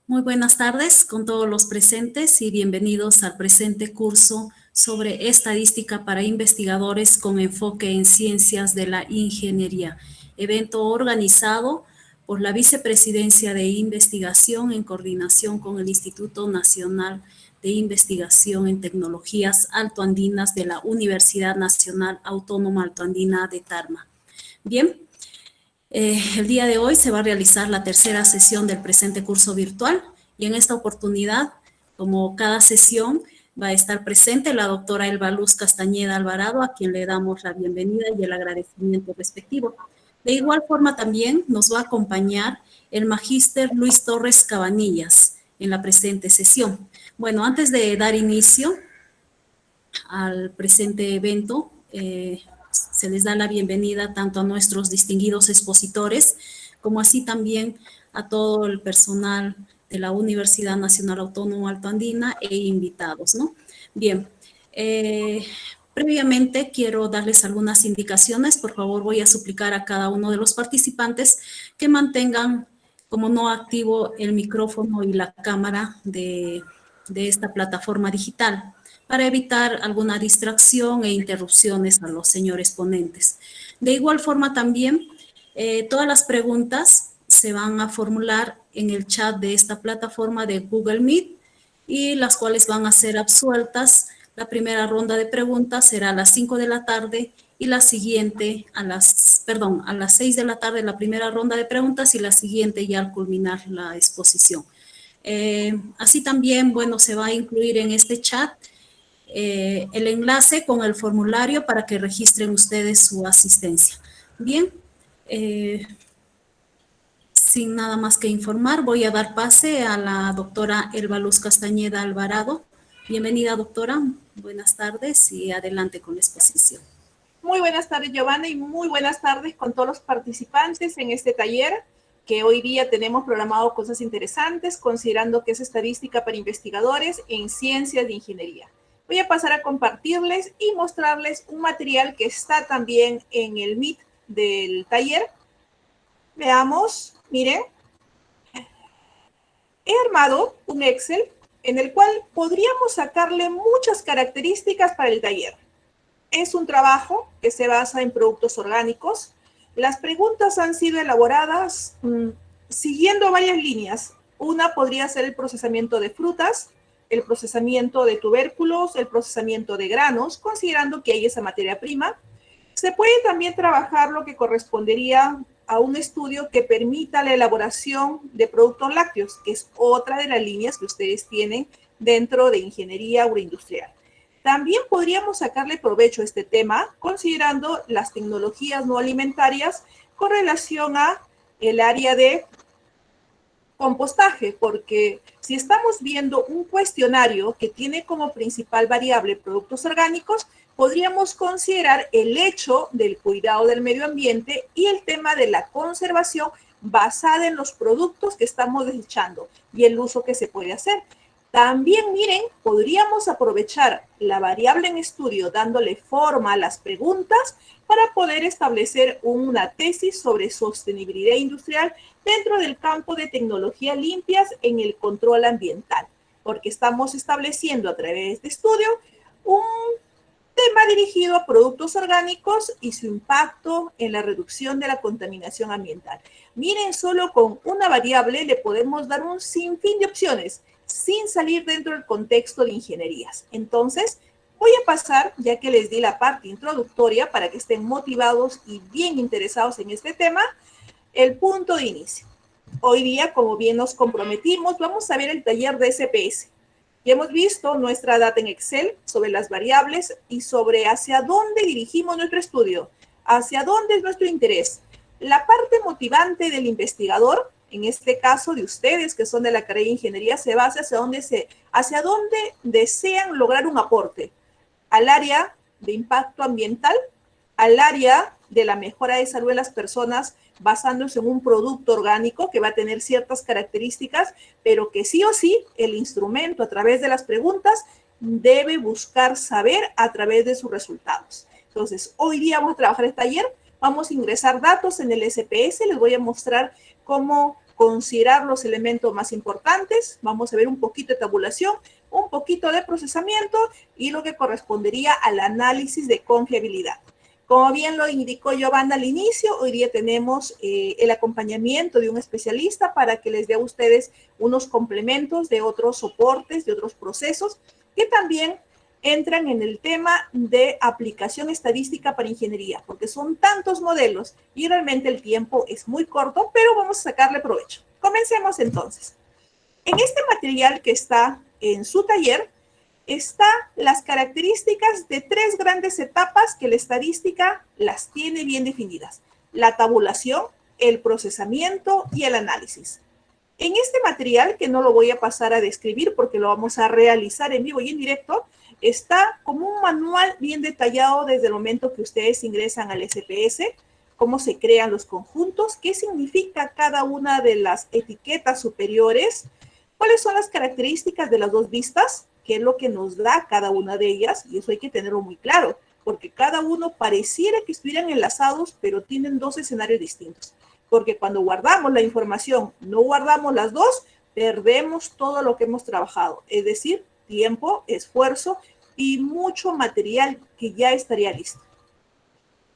Muy buenas tardes con todos los presentes y bienvenidos al presente curso sobre estadística para investigadores con enfoque en ciencias de la ingeniería, evento organizado por la Vicepresidencia de Investigación en coordinación con el Instituto Nacional de Investigación en Tecnologías Altoandinas de la Universidad Nacional Autónoma Altoandina de Tarma. Bien. El día de hoy se va a realizar la tercera sesión del presente curso virtual y en esta oportunidad, como cada sesión, va a estar presente la doctora Elba Luz Castañeda Alvarado, a quien le damos la bienvenida y el agradecimiento respectivo. De igual forma también nos va a acompañar el magíster Luis Torres Cabanillas en la presente sesión. Bueno, antes de dar inicio al presente evento, se les da la bienvenida tanto a nuestros distinguidos expositores, como así también a todo el personal de la Universidad Nacional Autónoma Altoandina e invitados, ¿no? Bien, previamente quiero darles algunas indicaciones. Por favor, voy a suplicar a cada uno de los participantes que mantengan como no activo el micrófono y la cámara de esta plataforma digital, para evitar alguna distracción e interrupciones a los señores ponentes. De igual forma también, todas las preguntas se van a formular en el chat de esta plataforma de Google Meet y las cuales van a ser absueltas. La primera ronda de preguntas será a las 5 de la tarde y la siguiente a las 6 de la tarde la primera ronda de preguntas y la siguiente ya al culminar la exposición. Así también, bueno, se va a incluir en este chat el enlace con el formulario para que registren ustedes su asistencia. Bien, sin nada más que informar, voy a dar pase a la doctora Elba Luz Castañeda Alvarado. Bienvenida, doctora. Buenas tardes y adelante con la exposición. Muy buenas tardes, Giovanna, y muy buenas tardes con todos los participantes en este taller, que hoy día tenemos programado cosas interesantes, considerando que es estadística para investigadores en ciencias de ingeniería. Voy a pasar a compartirles y mostrarles un material que está también en el Meet del taller. Veamos, miren. He armado un Excel en el cual podríamos sacarle muchas características para el taller. Es un trabajo que se basa en productos orgánicos. Las preguntas han sido elaboradas siguiendo varias líneas. Una podría ser el procesamiento de frutas, el procesamiento de tubérculos, el procesamiento de granos, considerando que hay esa materia prima. Se puede también trabajar lo que correspondería a un estudio que permita la elaboración de productos lácteos, que es otra de las líneas que ustedes tienen dentro de ingeniería agroindustrial. También podríamos sacarle provecho a este tema considerando las tecnologías no alimentarias con relación a el área de compostaje, porque si estamos viendo un cuestionario que tiene como principal variable productos orgánicos, podríamos considerar el hecho del cuidado del medio ambiente y el tema de la conservación basada en los productos que estamos desechando y el uso que se puede hacer. También, miren, podríamos aprovechar la variable en estudio dándole forma a las preguntas para poder establecer una tesis sobre sostenibilidad industrial dentro del campo de tecnologías limpias en el control ambiental, porque estamos estableciendo a través de este estudio un tema dirigido a productos orgánicos y su impacto en la reducción de la contaminación ambiental. Miren, solo con una variable le podemos dar un sinfín de opciones sin salir dentro del contexto de ingenierías. Entonces, voy a pasar, ya que les di la parte introductoria para que estén motivados y bien interesados en este tema, el punto de inicio. Hoy día, como bien nos comprometimos, vamos a ver el taller de SPS. Ya hemos visto nuestra data en Excel sobre las variables y sobre hacia dónde dirigimos nuestro estudio, hacia dónde es nuestro interés. La parte motivante del investigador, en este caso de ustedes que son de la carrera de ingeniería, se basa hacia dónde desean lograr un aporte. Al área de impacto ambiental, al área de la mejora de salud de las personas, basándose en un producto orgánico que va a tener ciertas características, pero que sí o sí el instrumento a través de las preguntas debe buscar saber a través de sus resultados. Entonces, hoy día vamos a trabajar este taller, vamos a ingresar datos en el SPS, les voy a mostrar cómo considerar los elementos más importantes. Vamos a ver un poquito de tabulación, un poquito de procesamiento y lo que correspondería al análisis de confiabilidad. Como bien lo indicó Giovanna al inicio, hoy día tenemos el acompañamiento de un especialista para que les dé a ustedes unos complementos de otros soportes, de otros procesos que también entran en el tema de aplicación estadística para ingeniería, porque son tantos modelos y realmente el tiempo es muy corto, pero vamos a sacarle provecho. Comencemos entonces. En este material que está en su taller, están las características de tres grandes etapas que la estadística las tiene bien definidas: la tabulación, el procesamiento y el análisis. En este material, que no lo voy a pasar a describir porque lo vamos a realizar en vivo y en directo, está como un manual bien detallado desde el momento que ustedes ingresan al SPS, cómo se crean los conjuntos, qué significa cada una de las etiquetas superiores, cuáles son las características de las dos vistas, qué es lo que nos da cada una de ellas, y eso hay que tenerlo muy claro, porque cada uno pareciera que estuvieran enlazados, pero tienen dos escenarios distintos. Porque cuando guardamos la información, no guardamos las dos, perdemos todo lo que hemos trabajado, es decir, tiempo, esfuerzo y mucho material que ya estaría listo.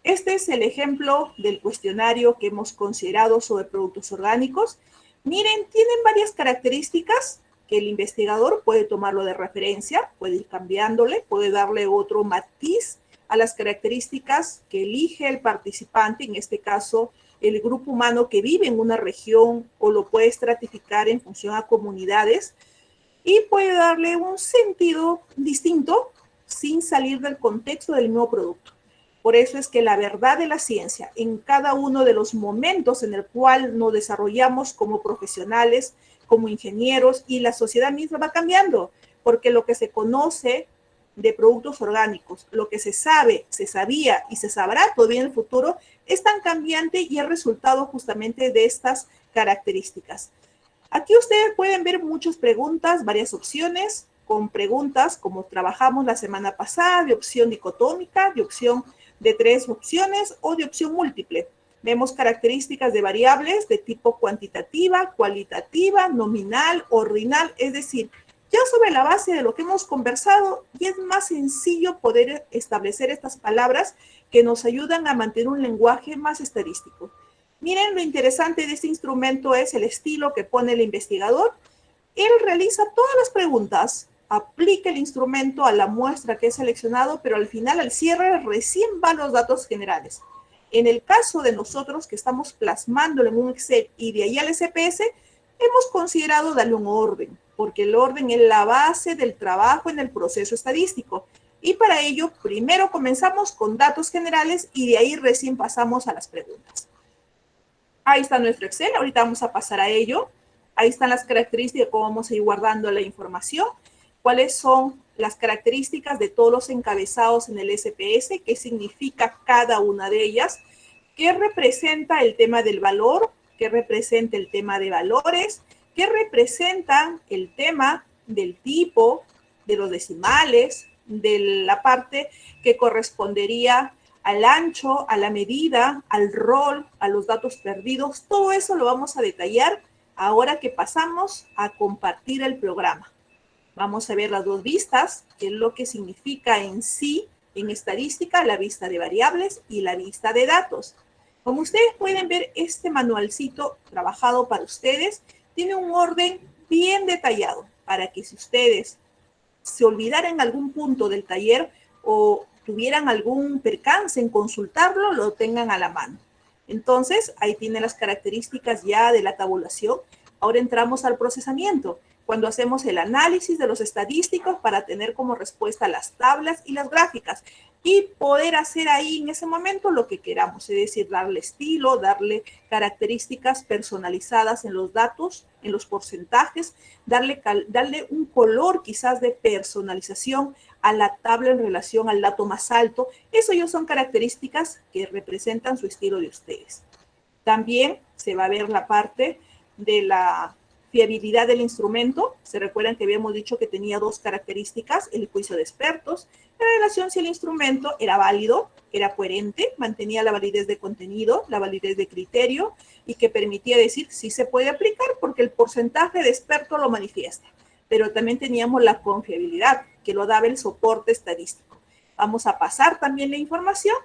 Este es el ejemplo del cuestionario que hemos considerado sobre productos orgánicos. Miren, tienen varias características que el investigador puede tomarlo de referencia, puede ir cambiándole, puede darle otro matiz a las características que elige el participante, en este caso el grupo humano que vive en una región, o lo puede estratificar en función a comunidades y puede darle un sentido distinto sin salir del contexto del nuevo producto. Por eso es que la verdad de la ciencia en cada uno de los momentos en el cual nos desarrollamos como profesionales, como ingenieros, y la sociedad misma va cambiando, porque lo que se conoce de productos orgánicos, lo que se sabe, se sabía y se sabrá todavía en el futuro, es tan cambiante y es resultado justamente de estas características. Aquí ustedes pueden ver muchas preguntas, varias opciones, con preguntas como trabajamos la semana pasada, de opción dicotómica, de opción de 3 opciones o de opción múltiple. Vemos características de variables de tipo cuantitativa, cualitativa, nominal, ordinal, es decir, ya sobre la base de lo que hemos conversado, y es más sencillo poder establecer estas palabras que nos ayudan a mantener un lenguaje más estadístico. Miren, lo interesante de este instrumento es el estilo que pone el investigador. Él realiza todas las preguntas, aplica el instrumento a la muestra que es seleccionado, pero al final, al cierre, recién van los datos generales. En el caso de nosotros que estamos plasmándolo en un Excel y de ahí al SPS, hemos considerado darle un orden, porque el orden es la base del trabajo en el proceso estadístico. Y para ello, primero comenzamos con datos generales y de ahí recién pasamos a las preguntas. Ahí está nuestro Excel, ahorita vamos a pasar a ello. Ahí están las características de cómo vamos a ir guardando la información. ¿Cuáles son las características de todos los encabezados en el SPS? ¿Qué significa cada una de ellas? ¿Qué representa el tema del valor? ¿Qué representa el tema de valores? ¿Qué representan el tema del tipo, de los decimales, de la parte que correspondería al ancho, a la medida, al rol, a los datos perdidos? Todo eso lo vamos a detallar ahora que pasamos a compartir el programa. Vamos a ver las dos vistas, que es lo que significa en sí, en estadística, la vista de variables y la vista de datos. Como ustedes pueden ver, este manualcito trabajado para ustedes tiene un orden bien detallado para que si ustedes se olvidaran en algún punto del taller o tuvieran algún percance en consultarlo, lo tengan a la mano. Entonces, ahí tienen las características ya de la tabulación. Ahora entramos al procesamiento, cuando hacemos el análisis de los estadísticos para tener como respuesta las tablas y las gráficas y poder hacer ahí en ese momento lo que queramos, es decir, darle estilo, darle características personalizadas en los datos, en los porcentajes, darle un color quizás de personalización a la tabla en relación al dato más alto. Eso ya son características que representan su estilo de ustedes. También se va a ver la parte de la fiabilidad del instrumento. Se recuerdan que habíamos dicho que tenía dos características: el juicio de expertos, en relación si el instrumento era válido era coherente, mantenía la validez de contenido, la validez de criterio y que permitía decir si se puede aplicar porque el porcentaje de expertos lo manifiesta. Pero también teníamos la confiabilidad que lo daba el soporte estadístico. Vamos a pasar también la información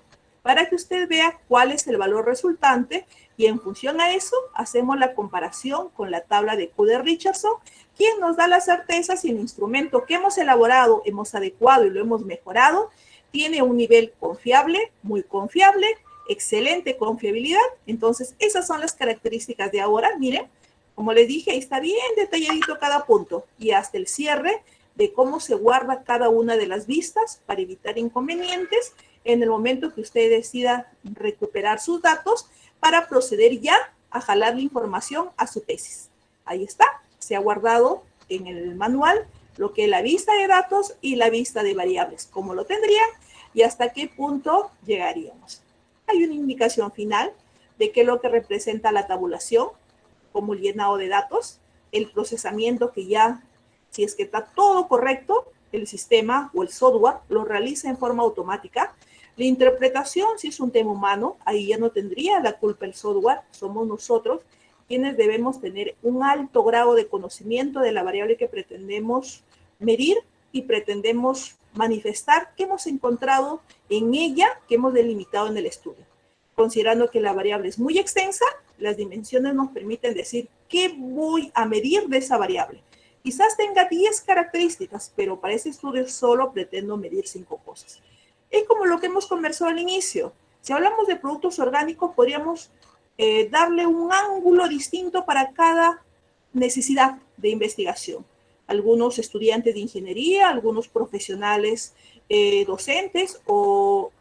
para que usted vea cuál es el valor resultante y en función a eso hacemos la comparación con la tabla de Q de Richardson, quien nos da la certeza si el instrumento que hemos elaborado, hemos adecuado y lo hemos mejorado, tiene un nivel confiable, muy confiable, excelente confiabilidad. Entonces, esas son las características de ahora. Miren, como les dije, ahí está bien detalladito cada punto y hasta el cierre de cómo se guarda cada una de las vistas para evitar inconvenientes en el momento que usted decida recuperar sus datos para proceder ya a jalar la información a su tesis. Ahí está, se ha guardado en el manual lo que es la vista de datos y la vista de variables, cómo lo tendrían y hasta qué punto llegaríamos. Hay una indicación final de qué es lo que representa la tabulación, como el llenado de datos, el procesamiento que ya, si es que está todo correcto, el sistema o el software lo realiza en forma automática. La interpretación, si es un tema humano, ahí ya no tendría la culpa el software, somos nosotros quienes debemos tener un alto grado de conocimiento de la variable que pretendemos medir y pretendemos manifestar que hemos encontrado en ella, que hemos delimitado en el estudio. Considerando que la variable es muy extensa, las dimensiones nos permiten decir qué voy a medir de esa variable. Quizás tenga 10 características, pero para ese estudio solo pretendo medir 5 cosas. Es como lo que hemos conversado al inicio. Si hablamos de productos orgánicos, podríamos darle un ángulo distinto para cada necesidad de investigación. Algunos estudiantes de ingeniería, algunos profesionales docentes o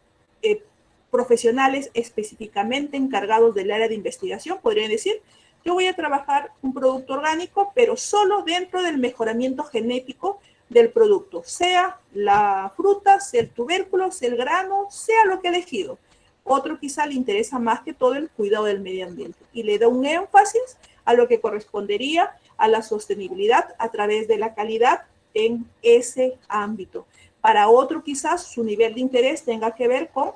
profesionales específicamente encargados del área de investigación podrían decir, yo voy a trabajar un producto orgánico, pero solo dentro del mejoramiento genético del producto, sea la fruta, sea el tubérculo, sea el grano, sea lo que he elegido. Otro quizá le interesa más que todo el cuidado del medio ambiente y le da un énfasis a lo que correspondería a la sostenibilidad a través de la calidad en ese ámbito. Para otro quizás su nivel de interés tenga que ver con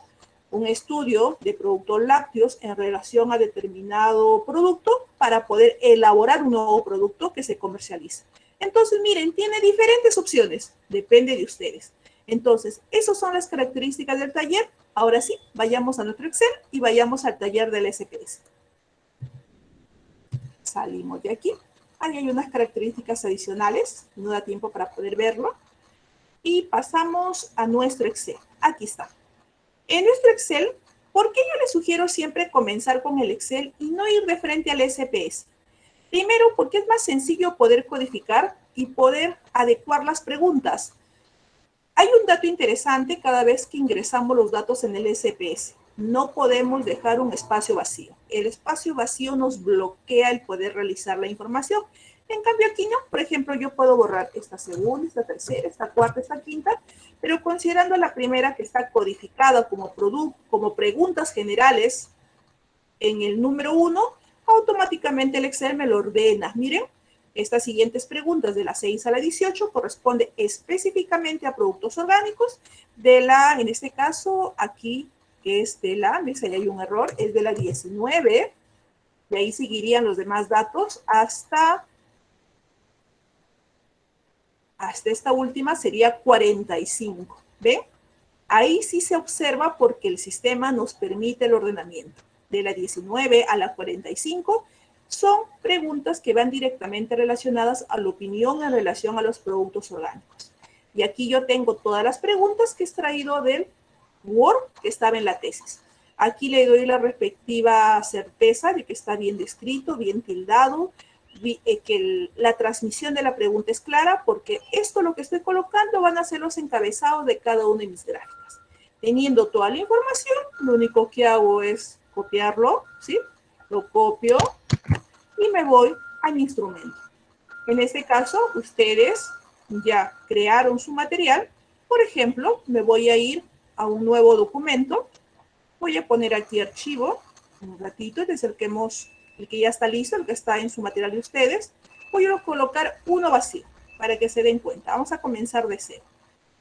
un estudio de productos lácteos en relación a determinado producto para poder elaborar un nuevo producto que se comercializa. Entonces, miren, tiene diferentes opciones, depende de ustedes. Entonces, esas son las características del taller. Ahora sí, vayamos a nuestro Excel y vayamos al taller del SPS. Salimos de aquí. Ahí hay unas características adicionales, no da tiempo para poder verlo. Y pasamos a nuestro Excel. Aquí está. En nuestro Excel, ¿por qué yo les sugiero siempre comenzar con el Excel y no ir de frente al SPS? Primero, porque es más sencillo poder codificar y poder adecuar las preguntas. Hay un dato interesante cada vez que ingresamos los datos en el SPS. No podemos dejar un espacio vacío. El espacio vacío nos bloquea el poder realizar la información. En cambio aquí no. Por ejemplo, yo puedo borrar esta segunda, esta tercera, esta cuarta, esta quinta, pero considerando la primera que está codificada como preguntas generales en el número 1, automáticamente el Excel me lo ordena. Miren, estas siguientes preguntas de la 6 a la 18 corresponde específicamente a productos orgánicos de la, en este caso, aquí es de la, ¿ves? Ahí hay un error, es de la 19, y ahí seguirían los demás datos hasta esta última sería 45, ¿ven? Ahí sí se observa porque el sistema nos permite el ordenamiento. De la 19 a la 45 son preguntas que van directamente relacionadas a la opinión en relación a los productos orgánicos. Y aquí yo tengo todas las preguntas que he extraído del Word que estaba en la tesis. Aquí le doy la respectiva certeza de que está bien descrito, bien tildado, que la transmisión de la pregunta es clara, porque esto lo que estoy colocando van a ser los encabezados de cada una de mis gráficas. Teniendo toda la información, lo único que hago es copiarlo, ¿sí? Lo copio y me voy a mi instrumento. En este caso, ustedes ya crearon su material. Por ejemplo, me voy a ir a un nuevo documento. Voy a poner aquí archivo, un ratito, es el que ya está listo, el que está en su material de ustedes. Voy a colocar uno vacío para que se den cuenta. Vamos a comenzar de cero.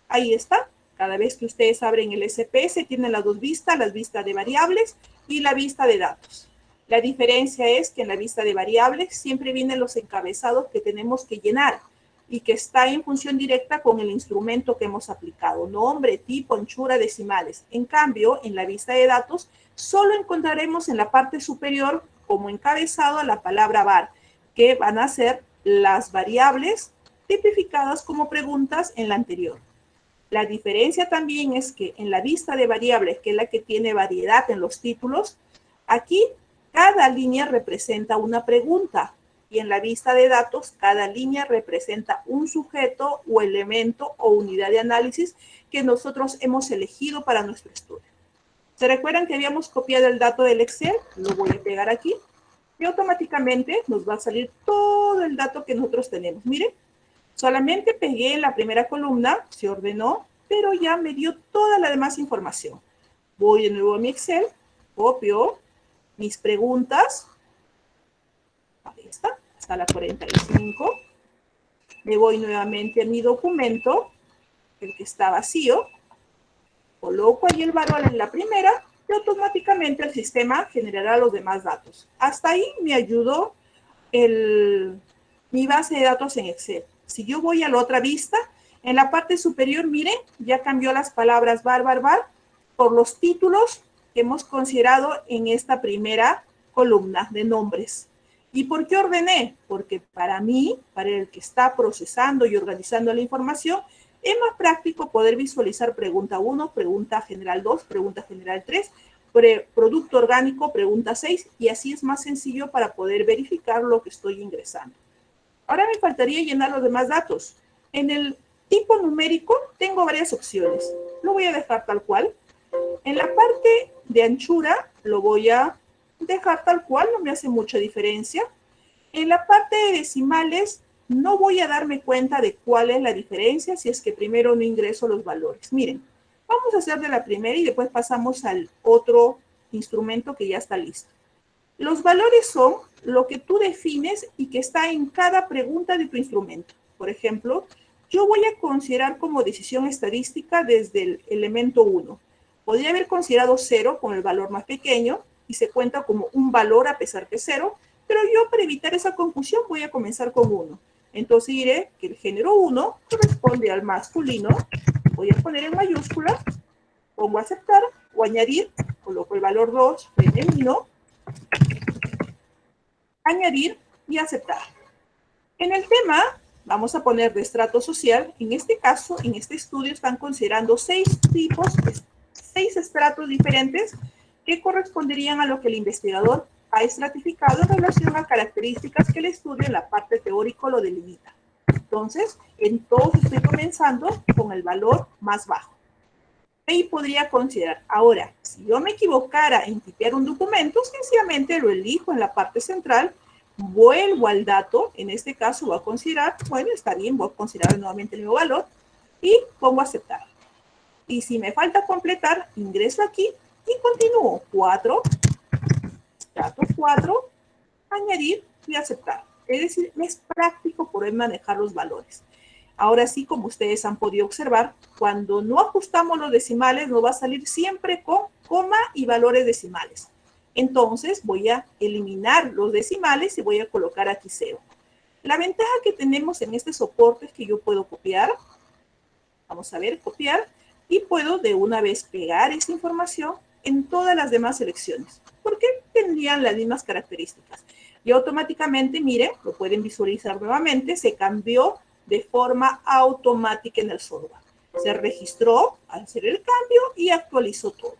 Ahí está. Cada vez que ustedes abren el SPS, tienen las dos vistas, la vista de variables y la vista de datos. La diferencia es que en la vista de variables siempre vienen los encabezados que tenemos que llenar y que está en función directa con el instrumento que hemos aplicado, nombre, tipo, anchura, decimales. En cambio, en la vista de datos, solo encontraremos en la parte superior como encabezado a la palabra var, que van a ser las variables tipificadas como preguntas en la anterior. La diferencia también es que en la vista de variables, que es la que tiene variedad en los títulos, aquí cada línea representa una pregunta y en la vista de datos, cada línea representa un sujeto o elemento o unidad de análisis que nosotros hemos elegido para nuestro estudio. ¿Se recuerdan que habíamos copiado el dato del Excel? Lo voy a pegar aquí y automáticamente nos va a salir todo el dato que nosotros tenemos. Miren, solamente pegué en la primera columna, se ordenó, pero ya me dio toda la demás información. Voy de nuevo a mi Excel, copio mis preguntas, ahí está, hasta la 45. Me voy nuevamente a mi documento, el que está vacío, coloco ahí el valor en la primera y automáticamente el sistema generará los demás datos. Hasta ahí me ayudó mi base de datos en Excel. Si yo voy a la otra vista, en la parte superior, miren, ya cambió las palabras var por los títulos que hemos considerado en esta primera columna de nombres. ¿Y por qué ordené? Porque para mí, para el que está procesando y organizando la información, es más práctico poder visualizar pregunta 1, pregunta general 2, pregunta general 3, producto orgánico, pregunta 6, y así es más sencillo para poder verificar lo que estoy ingresando. Ahora me faltaría llenar los demás datos. En el tipo numérico tengo varias opciones. Lo voy a dejar tal cual. En la parte de anchura lo voy a dejar tal cual, no me hace mucha diferencia. En la parte de decimales no voy a darme cuenta de cuál es la diferencia si es que primero no ingreso los valores. Miren, vamos a hacer de la primera y después pasamos al otro instrumento que ya está listo. Los valores son lo que tú defines y que está en cada pregunta de tu instrumento. Por ejemplo, yo voy a considerar como decisión estadística desde el elemento 1. Podría haber considerado 0 con el valor más pequeño y se cuenta como un valor a pesar que es 0, pero yo para evitar esa confusión voy a comenzar con 1. Entonces diré que el género 1 corresponde al masculino. Voy a poner en mayúscula, pongo aceptar o añadir, coloco el valor 2, femenino, añadir y aceptar. En el tema, vamos a poner de estrato social. En este caso, en este estudio están considerando 6 estratos diferentes que corresponderían a lo que el investigador ha estratificado en relación a características que el estudio en la parte teórica lo delimita. Entonces, en todos estoy comenzando con el valor más bajo. Ahí podría considerar. Ahora, si yo me equivocara en tipear un documento, sencillamente lo elijo en la parte central, vuelvo al dato, en este caso voy a considerar, bueno, está bien, voy a considerar nuevamente el nuevo valor y pongo aceptar. Y si me falta completar, ingreso aquí y continúo. 4, dato 4, añadir y aceptar. Es decir, es práctico poder manejar los valores. Ahora sí, como ustedes han podido observar, cuando no ajustamos los decimales, nos va a salir siempre con coma y valores decimales. Entonces, voy a eliminar los decimales y voy a colocar aquí 0. La ventaja que tenemos en este soporte es que yo puedo copiar. Vamos a ver, copiar. Y puedo de una vez pegar esta información en todas las demás selecciones. Porque tendrían las mismas características. Y automáticamente, miren, lo pueden visualizar nuevamente, se cambió de forma automática en el software. Se registró al hacer el cambio y actualizó todo.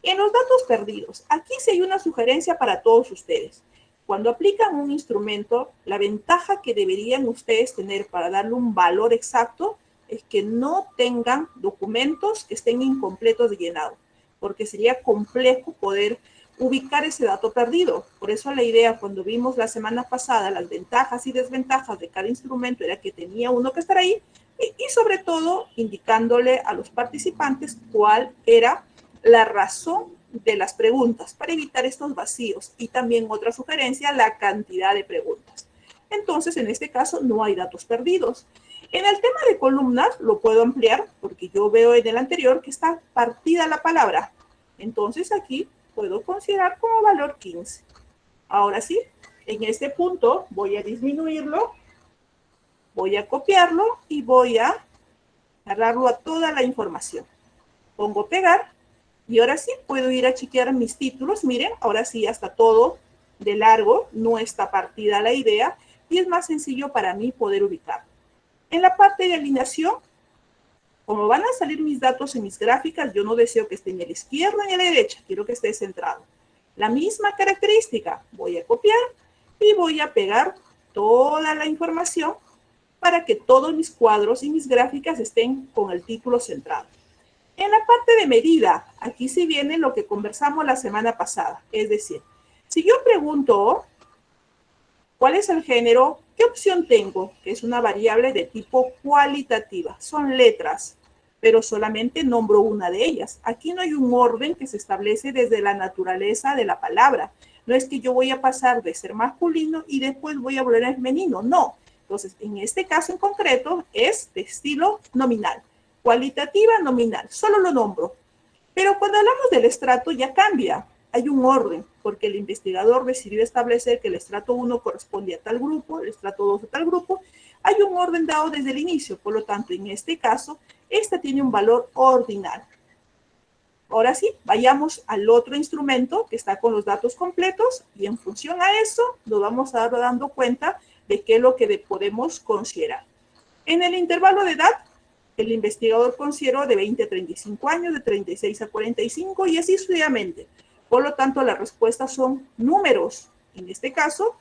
En los datos perdidos, aquí sí hay una sugerencia para todos ustedes. Cuando aplican un instrumento, la ventaja que deberían ustedes tener para darle un valor exacto es que no tengan documentos que estén incompletos de llenado, porque sería complejo poder ubicar ese dato perdido. Por eso la idea, cuando vimos la semana pasada las ventajas y desventajas de cada instrumento, era que tenía uno que estar ahí y sobre todo indicándole a los participantes cuál era la razón de las preguntas para evitar estos vacíos. Y también otra sugerencia, la cantidad de preguntas. Entonces, en este caso, no hay datos perdidos. En el tema de columnas lo puedo ampliar porque yo veo en el anterior que está partida la palabra. Entonces aquí puedo considerar como valor 15. Ahora sí, en este punto voy a disminuirlo, voy a copiarlo y voy a agarrarlo a toda la información. Pongo pegar y ahora sí puedo ir a chequear mis títulos. Miren, ahora sí ya está todo de largo, no está partida la idea y es más sencillo para mí poder ubicar. En la parte de alineación, como van a salir mis datos en mis gráficas, yo no deseo que esté ni a la izquierda ni a la derecha, quiero que esté centrado. La misma característica, voy a copiar y voy a pegar toda la información para que todos mis cuadros y mis gráficas estén con el título centrado. En la parte de medida, aquí sí viene lo que conversamos la semana pasada. Es decir, si yo pregunto, ¿cuál es el género? ¿Qué opción tengo? Que es una variable de tipo cualitativa. Son letras, pero solamente nombro una de ellas. Aquí no hay un orden que se establece desde la naturaleza de la palabra. No es que yo voy a pasar de ser masculino y después voy a volver a femenino. No. Entonces, en este caso en concreto, es de estilo nominal. Cualitativa, nominal. Solo lo nombro. Pero cuando hablamos del estrato ya cambia. Hay un orden, porque el investigador decidió establecer que el estrato 1 corresponde a tal grupo, el estrato 2 a tal grupo. Hay un orden dado desde el inicio, por lo tanto, en este caso, esta tiene un valor ordinal. Ahora sí, vayamos al otro instrumento que está con los datos completos y en función a eso nos vamos a dar dando cuenta de qué es lo que podemos considerar. En el intervalo de edad, el investigador consideró de 20 a 35 años, de 36 a 45 y así sucesivamente. Por lo tanto, las respuestas son números. En este caso,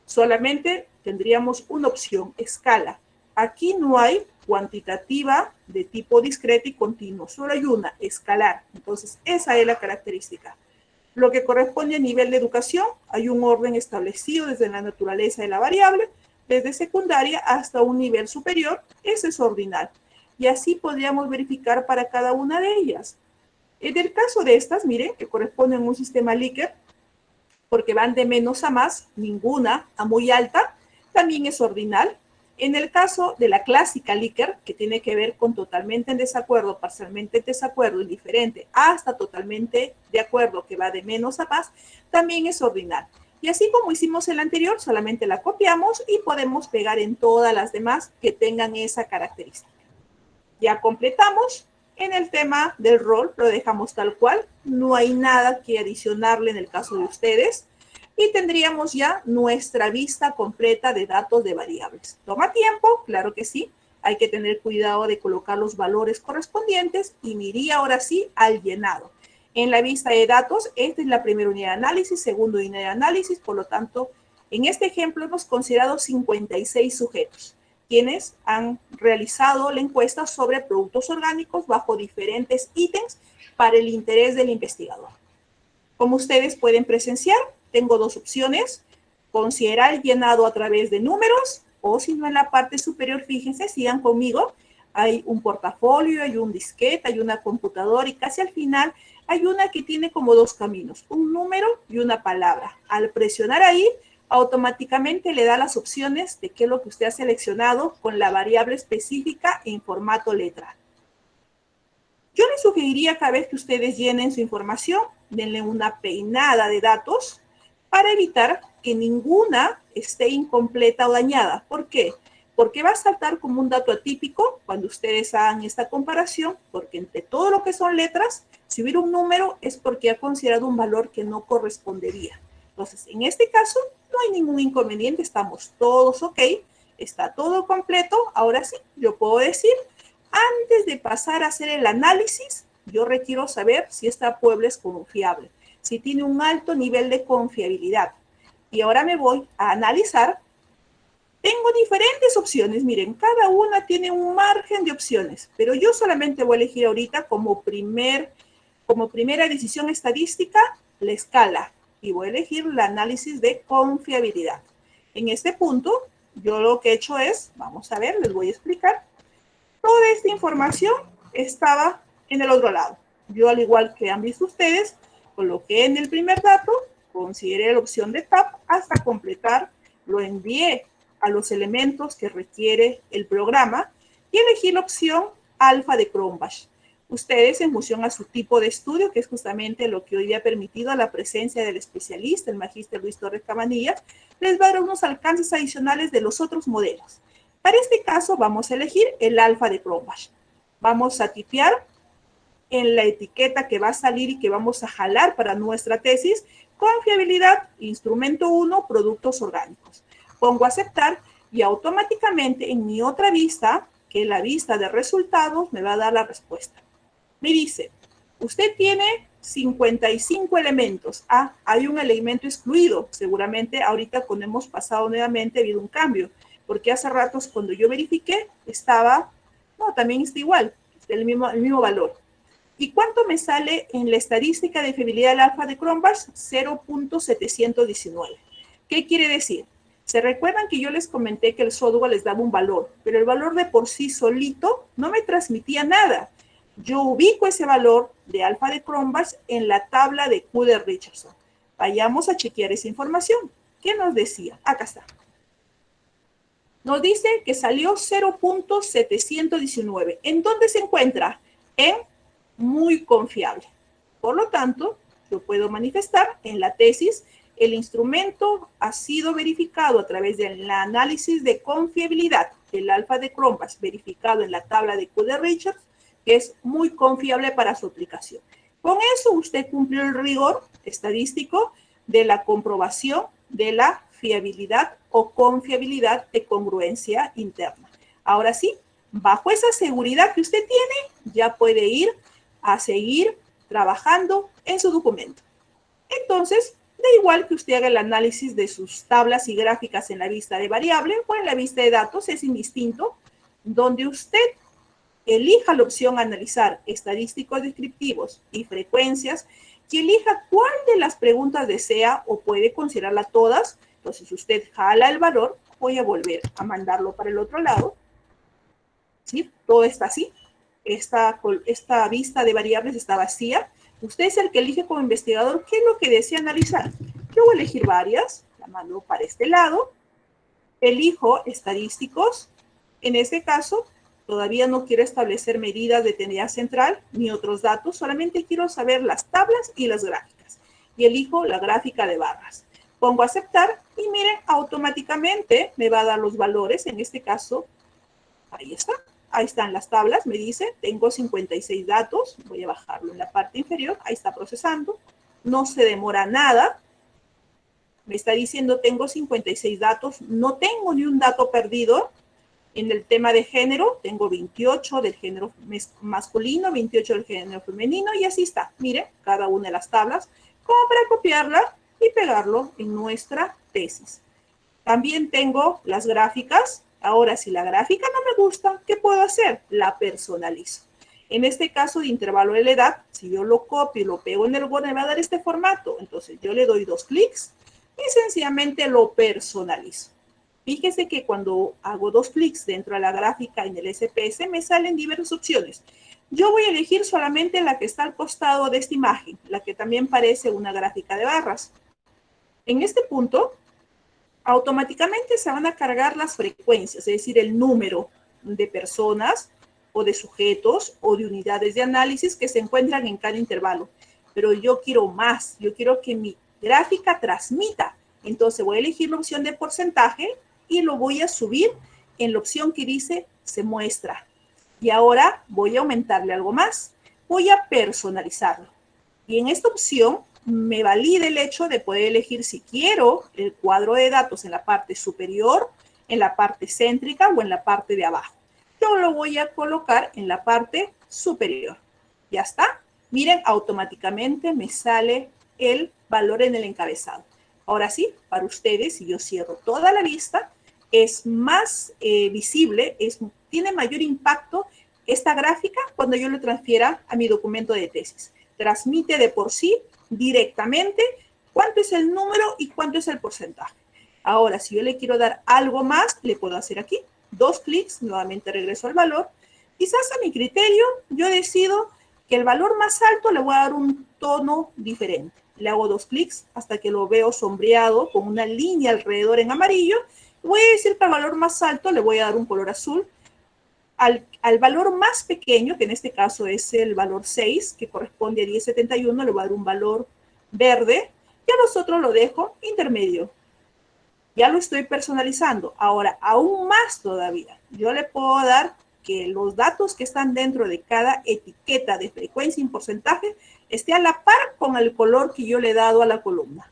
solamente tendríamos una opción, escala. Aquí no hay cuantitativa de tipo discreto y continuo, solo hay una, escalar. Entonces, esa es la característica. Lo que corresponde a nivel de educación, hay un orden establecido desde la naturaleza de la variable, desde secundaria hasta un nivel superior, ese es ordinal. Y así podríamos verificar para cada una de ellas. En el caso de estas, miren, que corresponden a un sistema Likert, porque van de menos a más, ninguna a muy alta, también es ordinal. En el caso de la clásica Likert, que tiene que ver con totalmente en desacuerdo, parcialmente en desacuerdo, indiferente, hasta totalmente de acuerdo, que va de menos a más, también es ordinal. Y así como hicimos el anterior, solamente la copiamos y podemos pegar en todas las demás que tengan esa característica. Ya completamos. En el tema del rol lo dejamos tal cual, no hay nada que adicionarle en el caso de ustedes y tendríamos ya nuestra vista completa de datos de variables. ¿Toma tiempo? Claro que sí. Hay que tener cuidado de colocar los valores correspondientes y me iría ahora sí al llenado. En la vista de datos, esta es la primera unidad de análisis, segunda unidad de análisis, por lo tanto, en este ejemplo hemos considerado 56 sujetos quienes han realizado la encuesta sobre productos orgánicos bajo diferentes ítems para el interés del investigador. Como ustedes pueden presenciar, tengo dos opciones, considerar el llenado a través de números o si no en la parte superior, fíjense, sigan conmigo, hay un portafolio, hay un disquete, hay una computadora y casi al final hay una que tiene como dos caminos, un número y una palabra. Al presionar ahí, automáticamente le da las opciones de qué es lo que usted ha seleccionado con la variable específica en formato letra. Yo les sugeriría cada vez que ustedes llenen su información, denle una peinada de datos para evitar que ninguna esté incompleta o dañada. ¿Por qué? Porque va a saltar como un dato atípico cuando ustedes hagan esta comparación, porque entre todo lo que son letras, si hubiera un número es porque ha considerado un valor que no correspondería. Entonces, en este caso, no hay ningún inconveniente, estamos todos ok, está todo completo. Ahora sí, yo puedo decir, antes de pasar a hacer el análisis, yo requiero saber si esta Puebla es confiable, si tiene un alto nivel de confiabilidad. Y ahora me voy a analizar. Tengo diferentes opciones, miren, cada una tiene un margen de opciones, pero yo solamente voy a elegir ahorita como primera decisión estadística la escala y voy a elegir el análisis de confiabilidad. En este punto, yo lo que he hecho es, vamos a ver, les voy a explicar, toda esta información estaba en el otro lado. Yo, al igual que han visto ustedes, coloqué en el primer dato, consideré la opción de tab hasta completar, lo envié a los elementos que requiere el programa y elegí la opción alfa de Cronbach. Ustedes, en función a su tipo de estudio, que es justamente lo que hoy día ha permitido la presencia del especialista, el magíster Luis Torres Cabanillas, les va a dar unos alcances adicionales de los otros modelos. Para este caso, vamos a elegir el alfa de Cronbach. Vamos a tipear en la etiqueta que va a salir y que vamos a jalar para nuestra tesis, confiabilidad, instrumento 1, productos orgánicos. Pongo aceptar y automáticamente en mi otra vista, que es la vista de resultados, me va a dar la respuesta. Me dice, usted tiene 55 elementos. Ah, hay un elemento excluido. Seguramente ahorita cuando hemos pasado nuevamente ha habido un cambio, porque hace ratos cuando yo verifiqué estaba, no, también está igual, el mismo valor. ¿Y cuánto me sale en la estadística de fiabilidad del alfa de Cronbach? 0.719. ¿Qué quiere decir? Se recuerdan que yo les comenté que el software les daba un valor, pero el valor de por sí solito no me transmitía nada. Yo ubico ese valor de alfa de Cronbach en la tabla de Q de Richardson. Vayamos a chequear esa información. ¿Qué nos decía? Acá está. Nos dice que salió 0.719. ¿En dónde se encuentra? En muy confiable. Por lo tanto, yo puedo manifestar en la tesis, el instrumento ha sido verificado a través del análisis de confiabilidad del alfa de Cronbach verificado en la tabla de Q de Richards, que es muy confiable para su aplicación. Con eso usted cumplió el rigor estadístico de la comprobación de la fiabilidad o confiabilidad de congruencia interna. Ahora sí, bajo esa seguridad que usted tiene, ya puede ir a seguir trabajando en su documento. Entonces, da igual que usted haga el análisis de sus tablas y gráficas en la vista de variable o en la vista de datos, es indistinto, donde usted elija la opción analizar estadísticos descriptivos y frecuencias y elija cuál de las preguntas desea o puede considerarlas todas. Entonces, usted jala el valor, voy a volver a mandarlo para el otro lado. ¿Sí? Todo está así. Esta vista de variables está vacía. Usted es el que elige como investigador qué es lo que desea analizar. Yo voy a elegir varias, la mando para este lado. Elijo estadísticos. En este caso, todavía no quiero establecer medidas de tendencia central ni otros datos, solamente quiero saber las tablas y las gráficas. Y elijo la gráfica de barras. Pongo aceptar y miren, automáticamente me va a dar los valores. En este caso, ahí está. Ahí están las tablas, me dice, tengo 56 datos, voy a bajarlo en la parte inferior, ahí está procesando, no se demora nada, me está diciendo tengo 56 datos, no tengo ni un dato perdido. En el tema de género, tengo 28 del género masculino, 28 del género femenino, y así está, mire, cada una de las tablas, como para copiarla y pegarlo en nuestra tesis. También tengo las gráficas. Ahora, si la gráfica no me gusta, ¿qué puedo hacer? La personalizo. En este caso de intervalo de la edad, si yo lo copio y lo pego en el Word, me va a dar este formato. Entonces, yo le doy 2 clics y sencillamente lo personalizo. Fíjese que cuando hago 2 clics dentro de la gráfica en el SPS, me salen diversas opciones. Yo voy a elegir solamente la que está al costado de esta imagen, la que también parece una gráfica de barras. En este punto, automáticamente se van a cargar las frecuencias, es decir, el número de personas o de sujetos o de unidades de análisis que se encuentran en cada intervalo. Pero yo quiero más, yo quiero que mi gráfica transmita. Entonces voy a elegir la opción de porcentaje y lo voy a subir en la opción que dice se muestra. Y ahora voy a aumentarle algo más. Voy a personalizarlo. Y en esta opción me valida el hecho de poder elegir si quiero el cuadro de datos en la parte superior, en la parte céntrica o en la parte de abajo. Yo lo voy a colocar en la parte superior. Ya está. Miren, automáticamente me sale el valor en el encabezado. Ahora sí, para ustedes, si yo cierro toda la vista, es más visible, tiene mayor impacto esta gráfica cuando yo lo transfiera a mi documento de tesis. Transmite de por sí directamente cuánto es el número y cuánto es el porcentaje. Ahora, si yo le quiero dar algo más, le puedo hacer aquí 2 clics, nuevamente regreso al valor. Quizás a mi criterio, yo decido que el valor más alto le voy a dar un tono diferente. Le hago 2 clics hasta que lo veo sombreado con una línea alrededor en amarillo. Voy a decir que al valor más alto le voy a dar un color azul. al valor más pequeño, que en este caso es el valor 6, que corresponde a 1071, le voy a dar un valor verde, y a los otros lo dejo intermedio. Ya lo estoy personalizando. Ahora, aún más todavía, yo le puedo dar que los datos que están dentro de cada etiqueta de frecuencia y porcentaje esté a la par con el color que yo le he dado a la columna.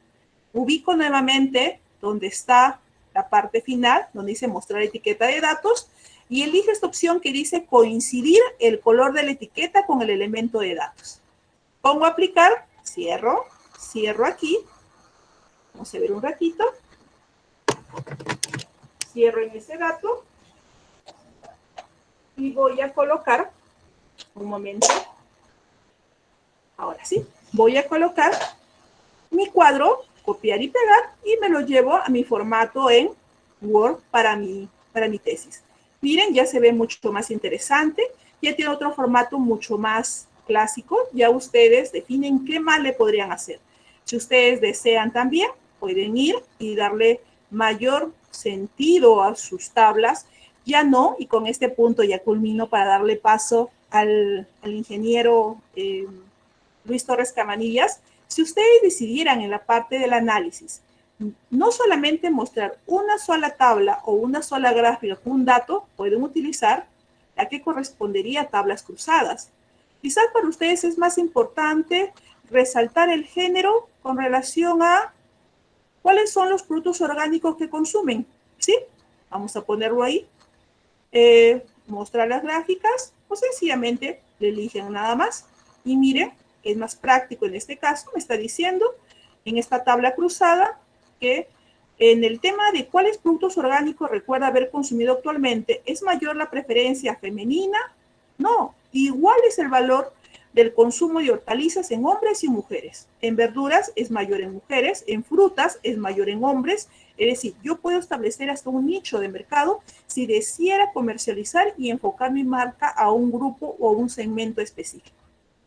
Ubico nuevamente donde está la parte final, donde dice mostrar etiqueta de datos, y elijo esta opción que dice coincidir el color de la etiqueta con el elemento de datos. Pongo aplicar, cierro aquí, vamos a ver un ratito, cierro en ese dato y voy a colocar, un momento, ahora sí, voy a colocar mi cuadro, copiar y pegar, y me lo llevo a mi formato en Word para mi tesis. Miren, ya se ve mucho más interesante, ya tiene otro formato mucho más clásico, ya ustedes definen qué más le podrían hacer. Si ustedes desean también, pueden ir y darle mayor sentido a sus tablas, ya no, y con este punto ya culmino para darle paso al ingeniero Luis Torres Cabanillas. Si ustedes decidieran en la parte del análisis no solamente mostrar una sola tabla o una sola gráfica con un dato, pueden utilizar la que correspondería a tablas cruzadas. Quizás para ustedes es más importante resaltar el género con relación a cuáles son los productos orgánicos que consumen, ¿sí? Vamos a ponerlo ahí. Mostrar las gráficas, o sencillamente le eligen nada más. Y miren, es más práctico en este caso, me está diciendo en esta tabla cruzada que en el tema de cuáles productos orgánicos recuerda haber consumido actualmente, ¿es mayor la preferencia femenina? No, igual es el valor del consumo de hortalizas en hombres y mujeres. En verduras es mayor en mujeres, en frutas es mayor en hombres. Es decir, yo puedo establecer hasta un nicho de mercado si decidiera comercializar y enfocar mi marca a un grupo o un segmento específico.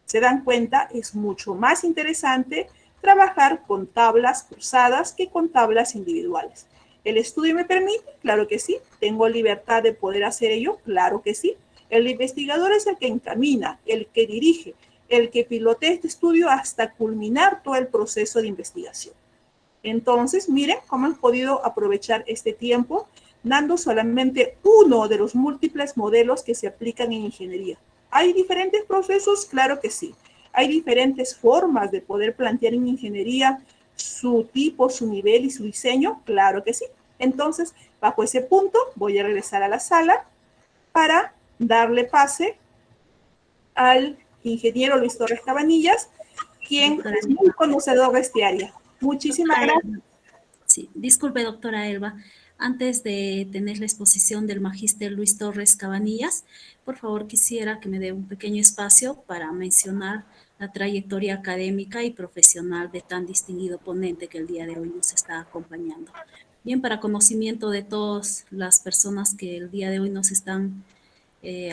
¿Se dan cuenta? Es mucho más interesante trabajar con tablas cruzadas que con tablas individuales. ¿El estudio me permite? Claro que sí. ¿Tengo libertad de poder hacer ello? Claro que sí. El investigador es el que encamina, el que dirige, el que pilotea este estudio hasta culminar todo el proceso de investigación. Entonces, miren cómo han podido aprovechar este tiempo dando solamente uno de los múltiples modelos que se aplican en ingeniería. ¿Hay diferentes procesos? Claro que sí. Hay diferentes formas de poder plantear en ingeniería su tipo, su nivel y su diseño. Claro que sí. Entonces, bajo ese punto, voy a regresar a la sala para darle pase al ingeniero Luis Torres Cabanillas, quien es muy conocedor de este área. Muchísimas gracias. Sí, disculpe, doctora Elba. Antes de tener la exposición del magíster Luis Torres Cabanillas, por favor quisiera que me dé un pequeño espacio para mencionar la trayectoria académica y profesional de tan distinguido ponente que el día de hoy nos está acompañando. Bien, para conocimiento de todas las personas que el día de hoy nos están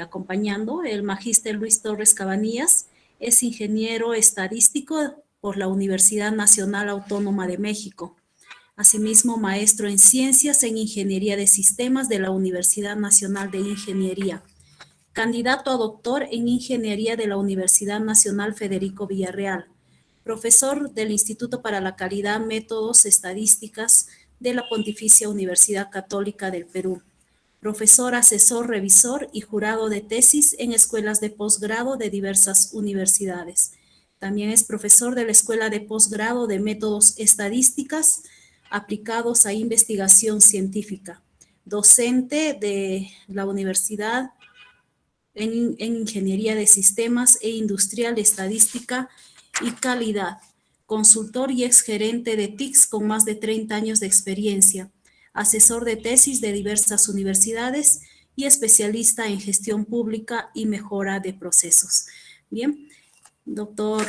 acompañando, el magíster Luis Torres Cabanillas es ingeniero estadístico por la Universidad Nacional Autónoma de México. Asimismo, maestro en Ciencias en Ingeniería de Sistemas de la Universidad Nacional de Ingeniería. Candidato a doctor en Ingeniería de la Universidad Nacional Federico Villarreal. Profesor del Instituto para la Calidad, Métodos Estadísticas de la Pontificia Universidad Católica del Perú. Profesor, asesor, revisor y jurado de tesis en escuelas de posgrado de diversas universidades. También es profesor de la Escuela de Posgrado de Métodos Estadísticas aplicados a investigación científica. Docente de la Universidad en Ingeniería de Sistemas e Industrial Estadística y Calidad. Consultor y exgerente de TICS con más de 30 años de experiencia. Asesor de tesis de diversas universidades y especialista en gestión pública y mejora de procesos. Bien, doctor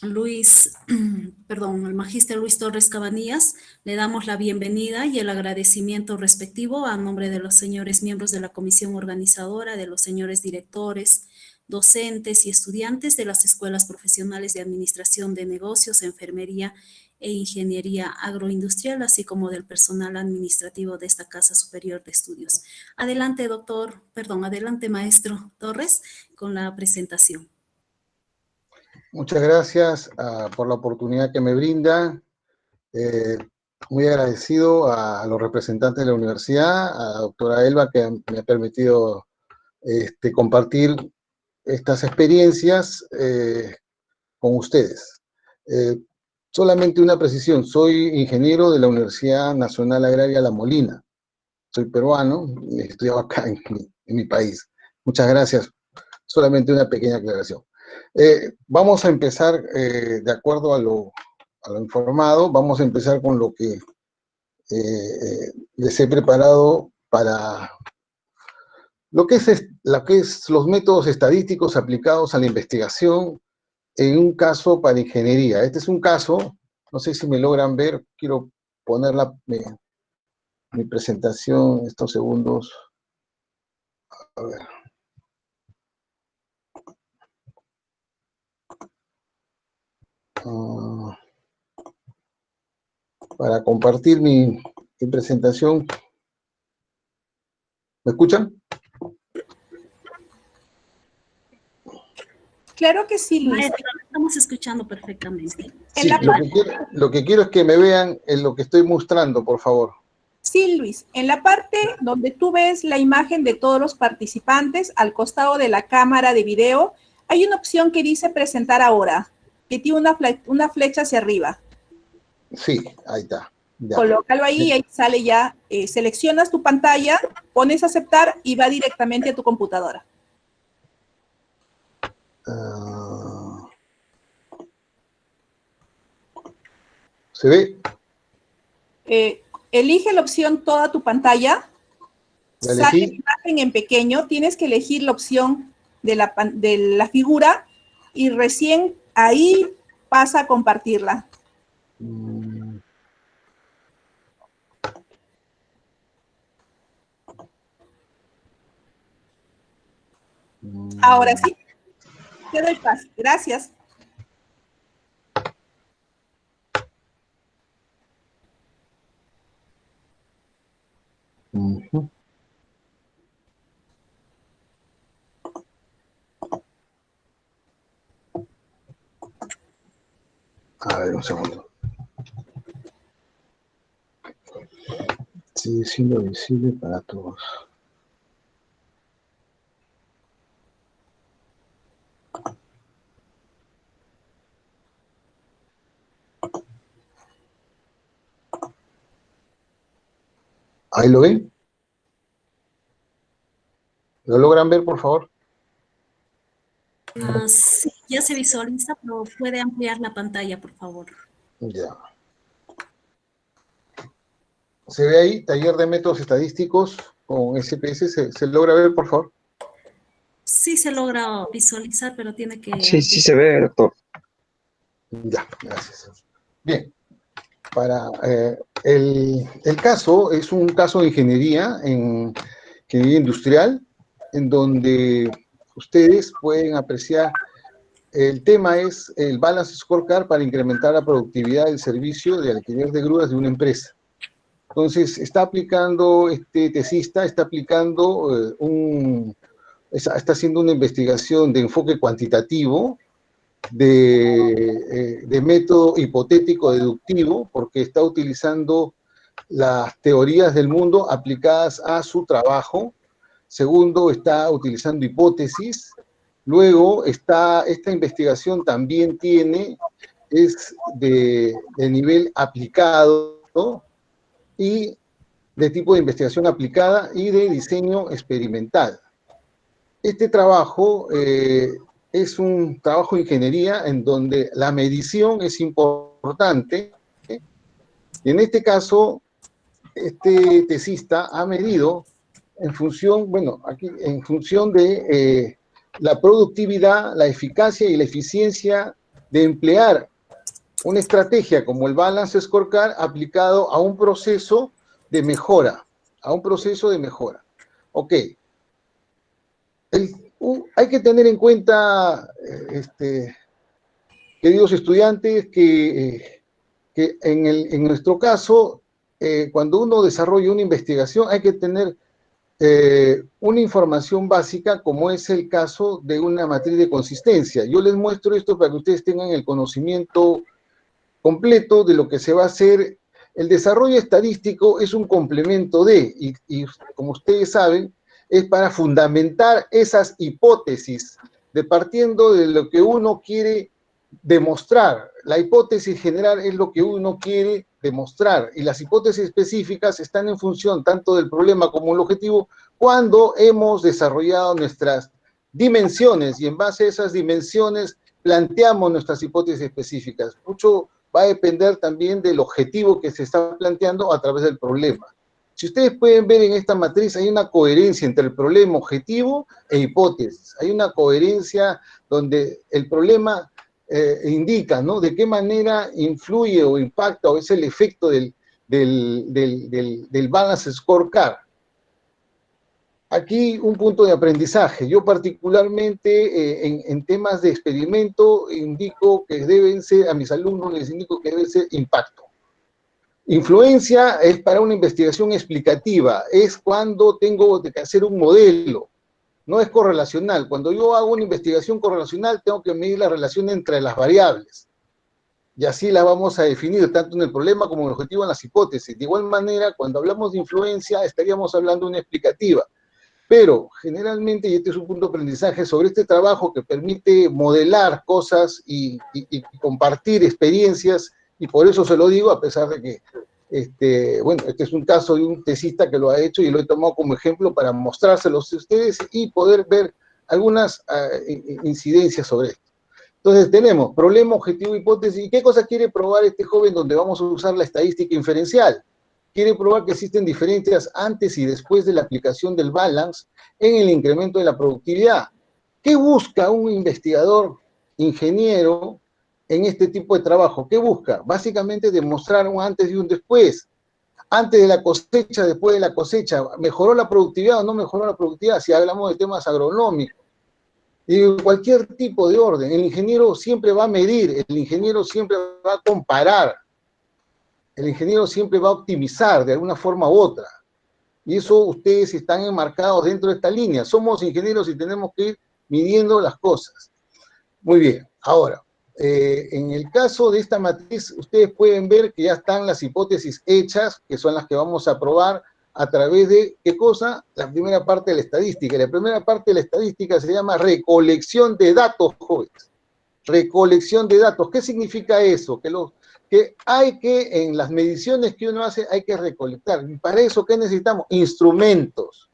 Luis, el magíster Luis Torres Cabanillas, le damos la bienvenida y el agradecimiento respectivo a nombre de los señores miembros de la comisión organizadora, de los señores directores, docentes y estudiantes de las escuelas profesionales de administración de negocios, enfermería e ingeniería agroindustrial, así como del personal administrativo de esta Casa Superior de Estudios. Adelante, adelante, maestro Torres, con la presentación. Muchas gracias por la oportunidad que me brinda. Muy agradecido a los representantes de la universidad, a la doctora Elba, que me ha permitido compartir estas experiencias con ustedes. Solamente una precisión, soy ingeniero de la Universidad Nacional Agraria La Molina. Soy peruano y estudiaba acá en mi país. Muchas gracias. Solamente una pequeña aclaración. Vamos a empezar de acuerdo a lo informado. Vamos a empezar con lo que les he preparado para lo que es los métodos estadísticos aplicados a la investigación en un caso para ingeniería. Este es un caso, no sé si me logran ver, quiero poner mi presentación en estos segundos. A ver. Para compartir mi presentación. ¿Me escuchan? Claro que sí, Luis. Maestro, estamos escuchando perfectamente. Sí, lo que quiero es que me vean en lo que estoy mostrando, por favor. Sí, Luis. En la parte donde tú ves la imagen de todos los participantes, al costado de la cámara de video, hay una opción que dice presentar ahora, que tiene una flecha hacia arriba. Sí, ahí está. Ya. Colócalo ahí y ahí sale ya, seleccionas tu pantalla, pones aceptar y va directamente a tu computadora. ¿Se ve? Elige la opción toda tu pantalla, sale la imagen en pequeño, tienes que elegir la opción de la figura y recién ahí pasa a compartirla. Ahora sí, te doy paso. Gracias. A ver, un segundo. Sigue siendo visible para todos. ¿Ahí lo ven? ¿Lo logran ver, por favor? Sí, ya se visualiza, pero puede ampliar la pantalla, por favor. Ya. ¿Se ve ahí? Taller de métodos estadísticos con SPS. ¿Se logra ver, por favor? Sí se logra visualizar, pero tiene que... Sí, sí se ve, doctor. Ya, gracias. Bien. El caso es un caso de ingeniería industrial, en donde ustedes pueden apreciar, el tema es el Balance Scorecard para incrementar la productividad del servicio de alquiler de grúas de una empresa. Entonces, está aplicando, este tesista está aplicando está haciendo una investigación de enfoque cuantitativo, de método hipotético deductivo, porque está utilizando las teorías del mundo aplicadas a su trabajo. Segundo, está utilizando hipótesis. Luego, esta investigación también es de nivel aplicado, ¿no? Y de tipo de investigación aplicada y de diseño experimental. Este trabajo es un trabajo de ingeniería en donde la medición es importante, y en este caso, este tesista ha medido en función, en función de la productividad, la eficacia y la eficiencia de emplear una estrategia como el Balance Scorecard aplicado a un proceso de mejora, Ok. Hay que tener en cuenta, queridos estudiantes, que en nuestro caso, cuando uno desarrolla una investigación, hay que tener una información básica, como es el caso de una matriz de consistencia. Yo les muestro esto para que ustedes tengan el conocimiento completo de lo que se va a hacer. El desarrollo estadístico es un complemento de, y como ustedes saben, es para fundamentar esas hipótesis, partiendo de lo que uno quiere demostrar. La hipótesis general es lo que uno quiere demostrar, y las hipótesis específicas están en función tanto del problema como el objetivo, cuando hemos desarrollado nuestras dimensiones, y en base a esas dimensiones planteamos nuestras hipótesis específicas. Mucho va a depender también del objetivo que se está planteando a través del problema. Si ustedes pueden ver en esta matriz, hay una coherencia entre el problema objetivo e hipótesis. Hay una coherencia donde el problema indica, ¿no?, de qué manera influye o impacta o es el efecto del Balance Scorecard. Aquí un punto de aprendizaje. Yo particularmente en temas de experimento indico que deben ser, a mis alumnos les indico que debe ser impacto. Influencia es para una investigación explicativa, es cuando tengo que hacer un modelo, no es correlacional. Cuando yo hago una investigación correlacional tengo que medir la relación entre las variables, y así la vamos a definir tanto en el problema como en el objetivo en las hipótesis. De igual manera, cuando hablamos de influencia estaríamos hablando de una explicativa. Pero generalmente, y este es un punto de aprendizaje sobre este trabajo que permite modelar cosas y compartir experiencias, y por eso se lo digo, a pesar de que, bueno, este es un caso de un tesista que lo ha hecho y lo he tomado como ejemplo para mostrárselos a ustedes y poder ver algunas incidencias sobre esto. Entonces tenemos problema, objetivo, hipótesis. ¿Y qué cosa quiere probar este joven donde vamos a usar la estadística inferencial? Quiere probar que existen diferencias antes y después de la aplicación del balance en el incremento de la productividad. ¿Qué busca un investigador ingeniero en este tipo de trabajo? ¿Qué busca? Básicamente demostrar un antes y un después. Antes de la cosecha, después de la cosecha. ¿Mejoró la productividad o no mejoró la productividad? Si hablamos de temas agronómicos. Y cualquier tipo de orden. El ingeniero siempre va a medir, el ingeniero siempre va a comparar. El ingeniero siempre va a optimizar de alguna forma u otra. Y eso ustedes están enmarcados dentro de esta línea. Somos ingenieros y tenemos que ir midiendo las cosas. Muy bien. Ahora, en el caso de esta matriz, ustedes pueden ver que ya están las hipótesis hechas, que son las que vamos a probar a través de, ¿qué cosa? La primera parte de la estadística. La primera parte de la estadística se llama recolección de datos, jóvenes. Recolección de datos. ¿Qué significa eso? Que hay que, en las mediciones que uno hace, hay que recolectar. Y para eso, ¿qué necesitamos? Instrumentos.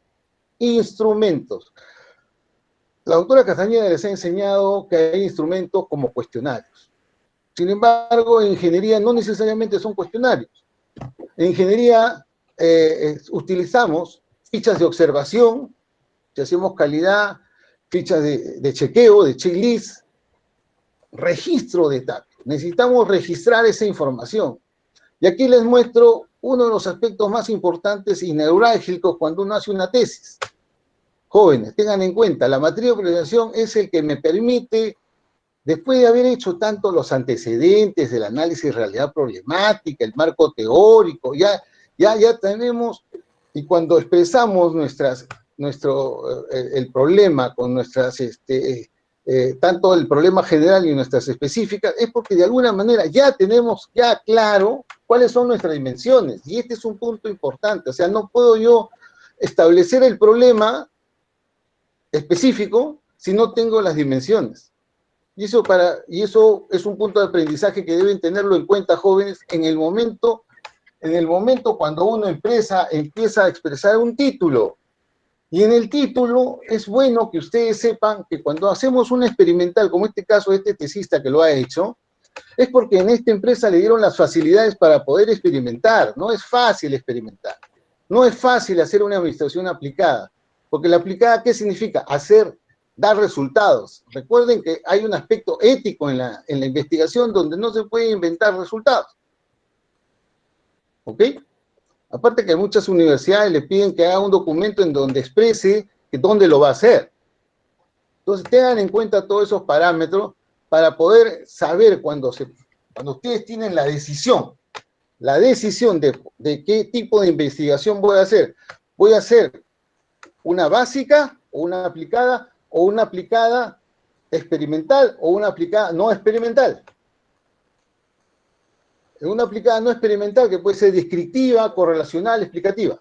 Instrumentos. La doctora Castañeda les ha enseñado que hay instrumentos como cuestionarios. Sin embargo, en ingeniería no necesariamente son cuestionarios. En ingeniería utilizamos fichas de observación, si hacemos calidad, fichas de chequeo, de checklist, registro de datos. Necesitamos registrar esa información. Y aquí les muestro uno de los aspectos más importantes y neurálgicos cuando uno hace una tesis. Jóvenes, tengan en cuenta, la matriz de priorización es el que me permite, después de haber hecho tanto los antecedentes, el análisis de realidad problemática, el marco teórico, ya tenemos, y cuando expresamos el problema con nuestras, tanto el problema general y nuestras específicas, es porque de alguna manera ya tenemos ya claro cuáles son nuestras dimensiones, y este es un punto importante. O sea, no puedo yo establecer el problema específico si no tengo las dimensiones. Y eso es un punto de aprendizaje que deben tenerlo en cuenta, jóvenes, en el momento cuando una empresa empieza a expresar un título. Y en el título es bueno que ustedes sepan que cuando hacemos una experimental, como este caso de este tesista que lo ha hecho, es porque en esta empresa le dieron las facilidades para poder experimentar. No es fácil experimentar. No es fácil hacer una administración aplicada. Porque la aplicada, ¿qué significa? Dar resultados. Recuerden que hay un aspecto ético en la investigación donde no se puede inventar resultados. ¿Ok? Aparte que muchas universidades le piden que haga un documento en donde exprese que dónde lo va a hacer. Entonces, tengan en cuenta todos esos parámetros para poder saber cuando ustedes tienen la decisión de qué tipo de investigación voy a hacer. ¿Voy a hacer una básica o una aplicada experimental o una aplicada no experimental? Una aplicada no experimental que puede ser descriptiva, correlacional, explicativa.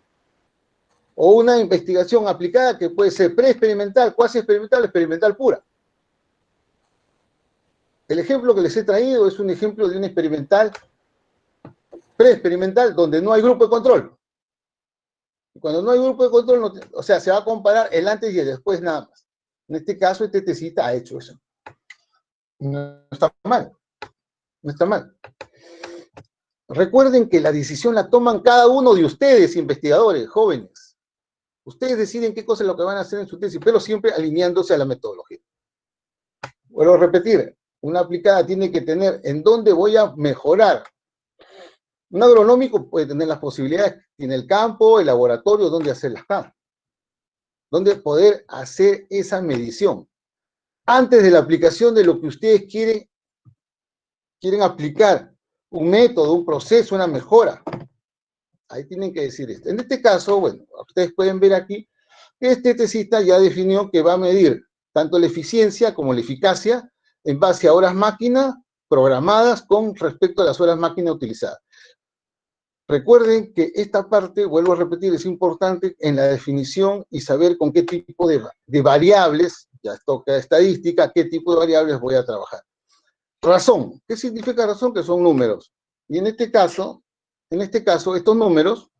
O una investigación aplicada que puede ser preexperimental, cuasi experimental, experimental pura. El ejemplo que les he traído es un ejemplo de un experimental preexperimental donde no hay grupo de control. Y cuando no hay grupo de control, o sea, se va a comparar el antes y el después nada más. En este caso, este tesista ha hecho eso. No está mal. No está mal. Recuerden que la decisión la toman cada uno de ustedes, investigadores, jóvenes. Ustedes deciden qué cosa es lo que van a hacer en su tesis, pero siempre alineándose a la metodología. Vuelvo a repetir, una aplicada tiene que tener en dónde voy a mejorar. Un agronómico puede tener las posibilidades en el campo, el laboratorio, donde hacer las camas. Donde poder hacer esa medición. Antes de la aplicación de lo que ustedes quieren aplicar, un método, un proceso, una mejora. Ahí tienen que decir esto. En este caso, bueno, ustedes pueden ver aquí que este tesista ya definió que va a medir tanto la eficiencia como la eficacia en base a horas máquina programadas con respecto a las horas máquina utilizadas. Recuerden que esta parte, vuelvo a repetir, es importante en la definición y saber con qué tipo de variables, ya toca estadística, qué tipo de variables voy a trabajar. Razón. ¿Qué significa razón? Que son números. Y en este caso, estos números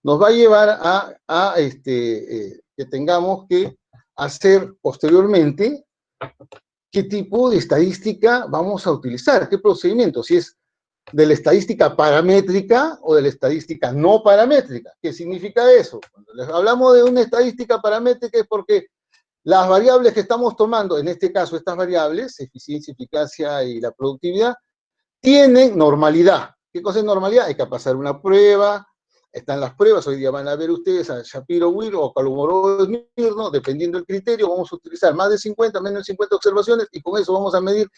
nos va a llevar a que tengamos que hacer posteriormente qué tipo de estadística vamos a utilizar, qué procedimiento, si es de la estadística paramétrica o de la estadística no paramétrica. ¿Qué significa eso? Cuando les hablamos de una estadística paramétrica es porque las variables que estamos tomando, en este caso estas variables, eficiencia, eficacia y la productividad, tienen normalidad. ¿Qué cosa es normalidad? Hay que pasar una prueba, están las pruebas, hoy día van a ver ustedes a Shapiro-Wilk o Kolmogorov-Smirnov, dependiendo del criterio, vamos a utilizar más de 50, menos de 50 observaciones, y con eso vamos a medir,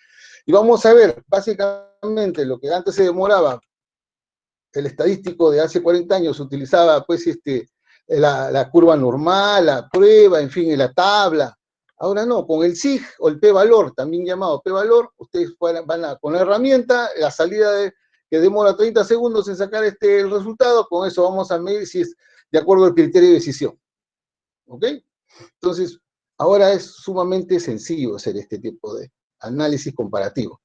y vamos a ver, básicamente, lo que antes se demoraba, el estadístico de hace 40 años utilizaba, pues, la curva normal, la prueba, en fin, la tabla. Ahora no, con el SIG o el p-valor, también llamado p-valor, ustedes van a, con la herramienta, la salida que demora 30 segundos en sacar el resultado, con eso vamos a medir si es de acuerdo al criterio de decisión. ¿Ok? Entonces, ahora es sumamente sencillo hacer este tipo de análisis comparativo.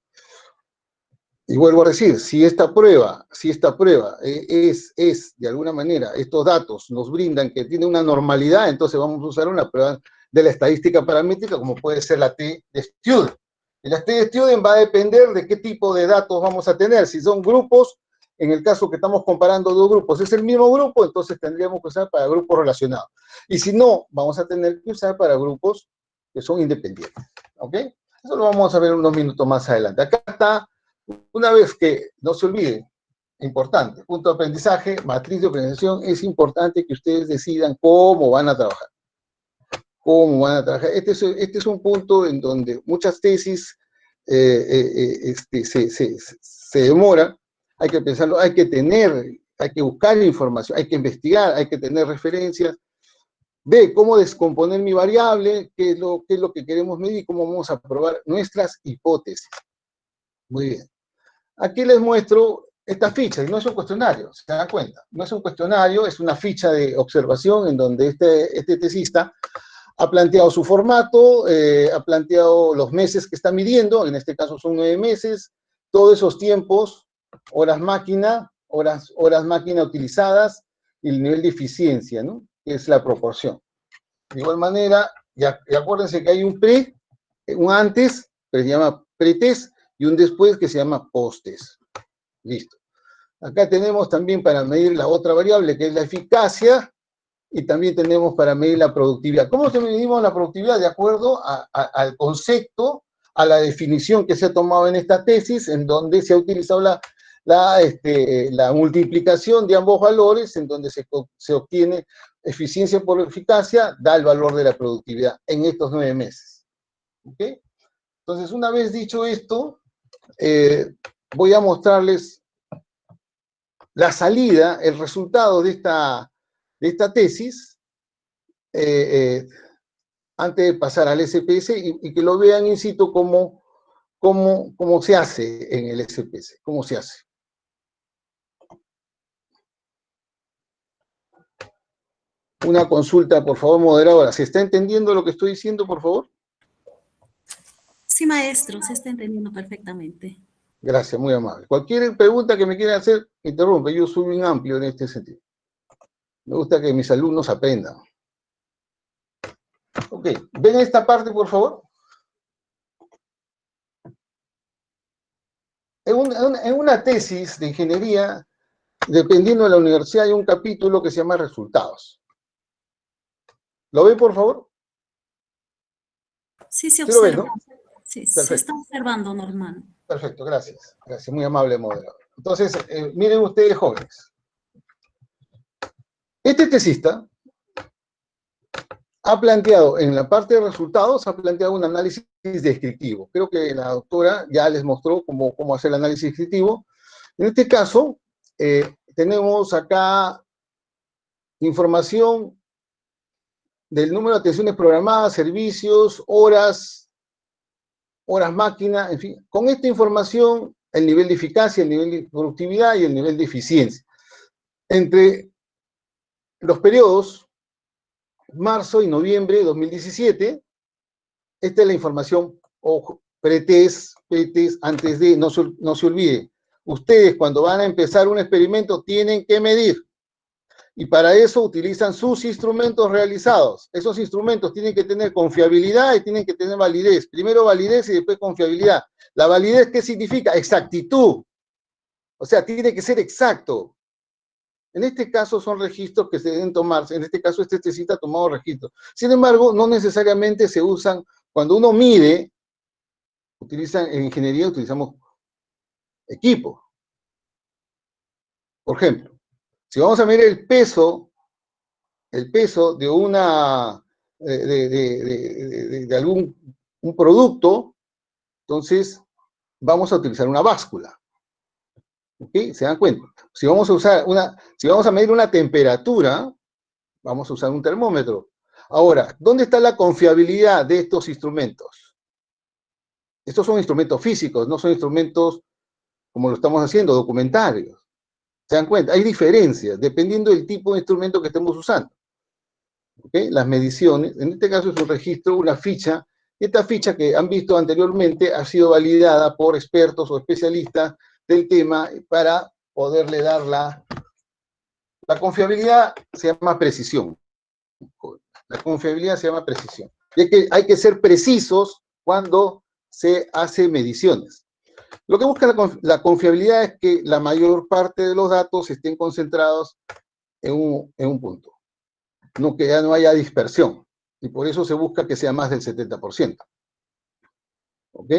Y vuelvo a decir, si esta prueba es de alguna manera, estos datos nos brindan que tiene una normalidad, entonces vamos a usar una prueba de la estadística paramétrica, como puede ser la t-de-Student. Y la t-de-Student va a depender de qué tipo de datos vamos a tener. Si son grupos, en el caso que estamos comparando dos grupos, es el mismo grupo, entonces tendríamos que usar para grupos relacionados. Y si no, vamos a tener que usar para grupos que son independientes. ¿Ok? Eso lo vamos a ver unos minutos más adelante. Acá está, una vez que, no se olviden, importante, punto de aprendizaje, matriz de organización, es importante que ustedes decidan cómo van a trabajar. Cómo van a trabajar. Este es un punto en donde muchas tesis se demoran, hay que pensarlo, hay que buscar información, hay que investigar, hay que tener referencias, ve cómo descomponer mi variable, qué es lo que queremos medir, cómo vamos a probar nuestras hipótesis. Muy bien. Aquí les muestro esta ficha, y no es un cuestionario, se dan cuenta, no es un cuestionario, es una ficha de observación en donde este tesista ha planteado su formato, ha planteado los meses que está midiendo, en este caso son 9 meses, todos esos tiempos, horas máquina utilizadas, y el nivel de eficiencia, ¿no? Que es la proporción. De igual manera, ya acuérdense que hay un antes, que se llama pretest, y un después que se llama posttest. Listo. Acá tenemos también para medir la otra variable, que es la eficacia, y también tenemos para medir la productividad. ¿Cómo se medimos la productividad? De acuerdo al concepto, a la definición que se ha tomado en esta tesis, en donde se ha utilizado la multiplicación de ambos valores, en donde se obtiene eficiencia por eficacia, da el valor de la productividad en estos 9 meses. ¿Ok? Entonces, una vez dicho esto, voy a mostrarles la salida, el resultado de esta tesis, antes de pasar al SPS, y que lo vean in situ cómo se hace en el SPS, cómo se hace. Una consulta, por favor, moderadora. ¿Se está entendiendo lo que estoy diciendo, por favor? Sí, maestro, se está entendiendo perfectamente. Gracias, muy amable. Cualquier pregunta que me quieran hacer, interrumpe. Yo soy bien amplio en este sentido. Me gusta que mis alumnos aprendan. Ok, ven esta parte, por favor. En una tesis de ingeniería, dependiendo de la universidad, hay un capítulo que se llama resultados. ¿Lo ven, por favor? Sí, se ¿Sí lo ven, observa. no? Sí, se Perfecto. está observando normal. Perfecto, gracias. Gracias, muy amable, moderador. Entonces, miren ustedes, jóvenes. Este tesista ha planteado, en la parte de resultados, ha planteado un análisis descriptivo. Creo que la doctora ya les mostró cómo hacer el análisis descriptivo. En este caso, tenemos acá información del número de atenciones programadas, servicios, horas máquina, en fin. Con esta información, el nivel de eficacia, el nivel de productividad y el nivel de eficiencia. Entre los periodos marzo y noviembre de 2017, esta es la información, ojo, pretest, antes de, no se olvide, ustedes cuando van a empezar un experimento tienen que medir, y para eso utilizan sus instrumentos realizados. Esos instrumentos tienen que tener confiabilidad y tienen que tener validez. Primero validez y después confiabilidad. La validez, ¿qué significa? Exactitud. O sea, tiene que ser exacto. En este caso son registros que se deben tomarse, en este caso este tesista ha tomado registros. Sin embargo, no necesariamente se usan, cuando uno mide, en ingeniería utilizamos equipo. Por ejemplo, si vamos a medir el peso de algún un producto, entonces vamos a utilizar una báscula. ¿Ok? ¿Se dan cuenta? Si vamos a medir una temperatura, vamos a usar un termómetro. Ahora, ¿dónde está la confiabilidad de estos instrumentos? Estos son instrumentos físicos, no son instrumentos como lo estamos haciendo, documentarios. ¿Se dan cuenta? Hay diferencias dependiendo del tipo de instrumento que estemos usando. ¿Okay? Las mediciones, en este caso es un registro, una ficha. Esta ficha que han visto anteriormente ha sido validada por expertos o especialistas del tema para poderle dar la confiabilidad, se llama precisión. La confiabilidad se llama precisión. Y hay que ser precisos cuando se hace mediciones. Lo que busca la confiabilidad es que la mayor parte de los datos estén concentrados en un punto. No, que ya no haya dispersión. Y por eso se busca que sea más del 70%. ¿Ok?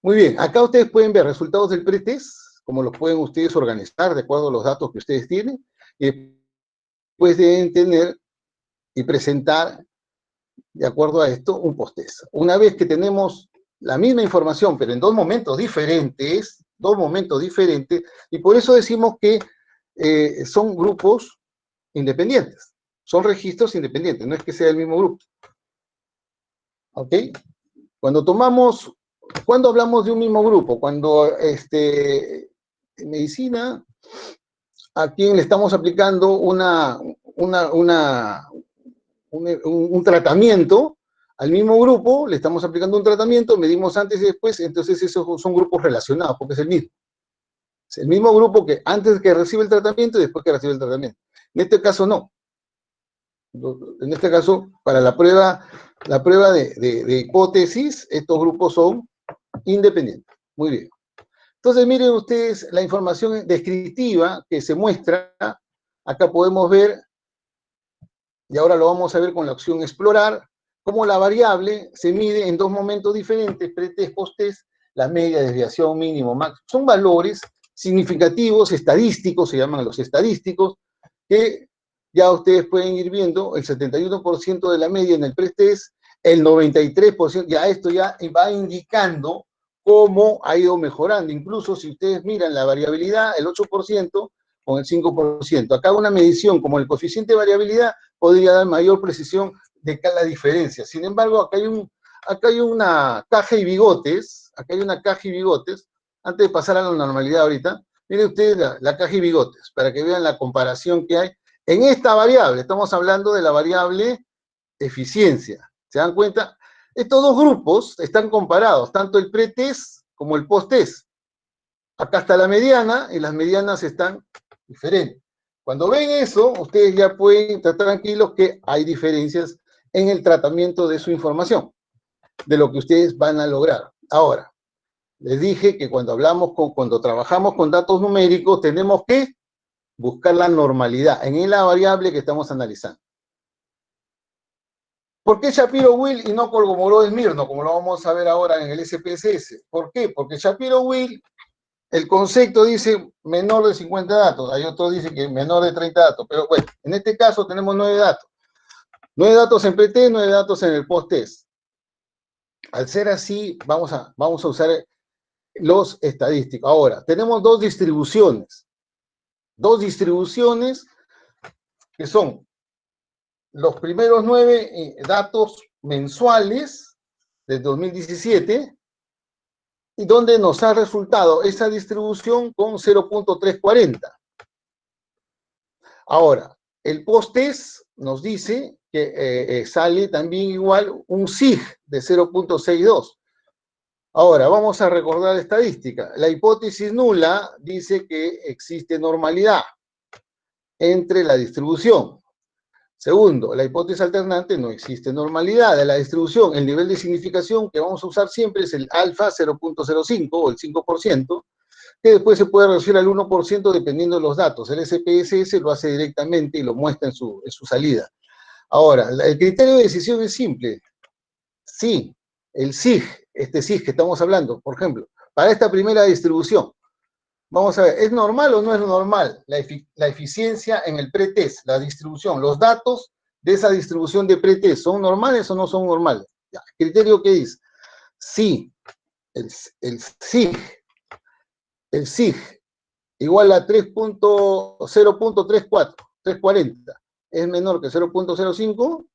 Muy bien. Acá ustedes pueden ver resultados del pretest, como los pueden ustedes organizar de acuerdo a los datos que ustedes tienen. Y después deben tener y presentar, de acuerdo a esto, un post-test. Una vez que tenemos la misma información, pero en dos momentos diferentes, y por eso decimos que son grupos independientes, son registros independientes, no es que sea el mismo grupo. ¿Ok? Cuando hablamos de un mismo grupo, cuando en medicina, a quien le estamos aplicando un tratamiento, al mismo grupo le estamos aplicando un tratamiento, medimos antes y después, entonces esos son grupos relacionados, porque es el mismo. Es el mismo grupo que antes que recibe el tratamiento y después que recibe el tratamiento. En este caso no. En este caso, para la prueba de hipótesis, estos grupos son independientes. Muy bien. Entonces miren ustedes la información descriptiva que se muestra. Acá podemos ver, y ahora lo vamos a ver con la opción explorar, cómo la variable se mide en dos momentos diferentes, pretest, posttest, la media, desviación, mínimo, máximo. Son valores significativos, estadísticos, se llaman los estadísticos, que ya ustedes pueden ir viendo el 71% de la media en el pre-test, el 93%, ya esto ya va indicando cómo ha ido mejorando. Incluso si ustedes miran la variabilidad, el 8% con el 5%. Acá una medición como el coeficiente de variabilidad podría dar mayor precisión de la diferencia. Sin embargo, acá hay una caja y bigotes, antes de pasar a la normalidad ahorita, miren ustedes la caja y bigotes, para que vean la comparación que hay en esta variable. Estamos hablando de la variable eficiencia. ¿Se dan cuenta? Estos dos grupos están comparados, tanto el pre-test como el post-test. Acá está la mediana, y las medianas están diferentes. Cuando ven eso, ustedes ya pueden estar tranquilos que hay diferencias en el tratamiento de su información, de lo que ustedes van a lograr. Ahora, les dije que cuando trabajamos con datos numéricos, tenemos que buscar la normalidad en la variable que estamos analizando. ¿Por qué Shapiro-Wilk y no Kolmogorov-Smirnov, como lo vamos a ver ahora en el SPSS? ¿Por qué? Porque Shapiro-Wilk, el concepto dice menor de 50 datos, hay otro dice que menor de 30 datos, pero bueno, en este caso tenemos 9 datos. 9 datos en pre-test, 9 datos en el post-test. Al ser así, vamos a usar los estadísticos. Ahora, tenemos dos distribuciones que son los primeros 9 datos mensuales del 2017, y donde nos ha resultado esa distribución con 0.340. Ahora, el post-test nos dice que sale también igual un SIG de 0.62. Ahora, vamos a recordar la estadística. La hipótesis nula dice que existe normalidad entre la distribución. Segundo, la hipótesis alternante no existe normalidad de la distribución. El nivel de significación que vamos a usar siempre es el alfa 0.05 o el 5%, que después se puede reducir al 1% dependiendo de los datos. El SPSS lo hace directamente y lo muestra en su salida. Ahora, el criterio de decisión es simple. Sí, el SIG, este SIG que estamos hablando, por ejemplo, para esta primera distribución, vamos a ver, ¿es normal o no es normal la eficiencia en el pre-test, la distribución? Los datos de esa distribución de pre-test, ¿son normales o no son normales? Ya, ¿criterio qué dice? Sí, el SIG igual a 0.34, 340, es menor que 0.05,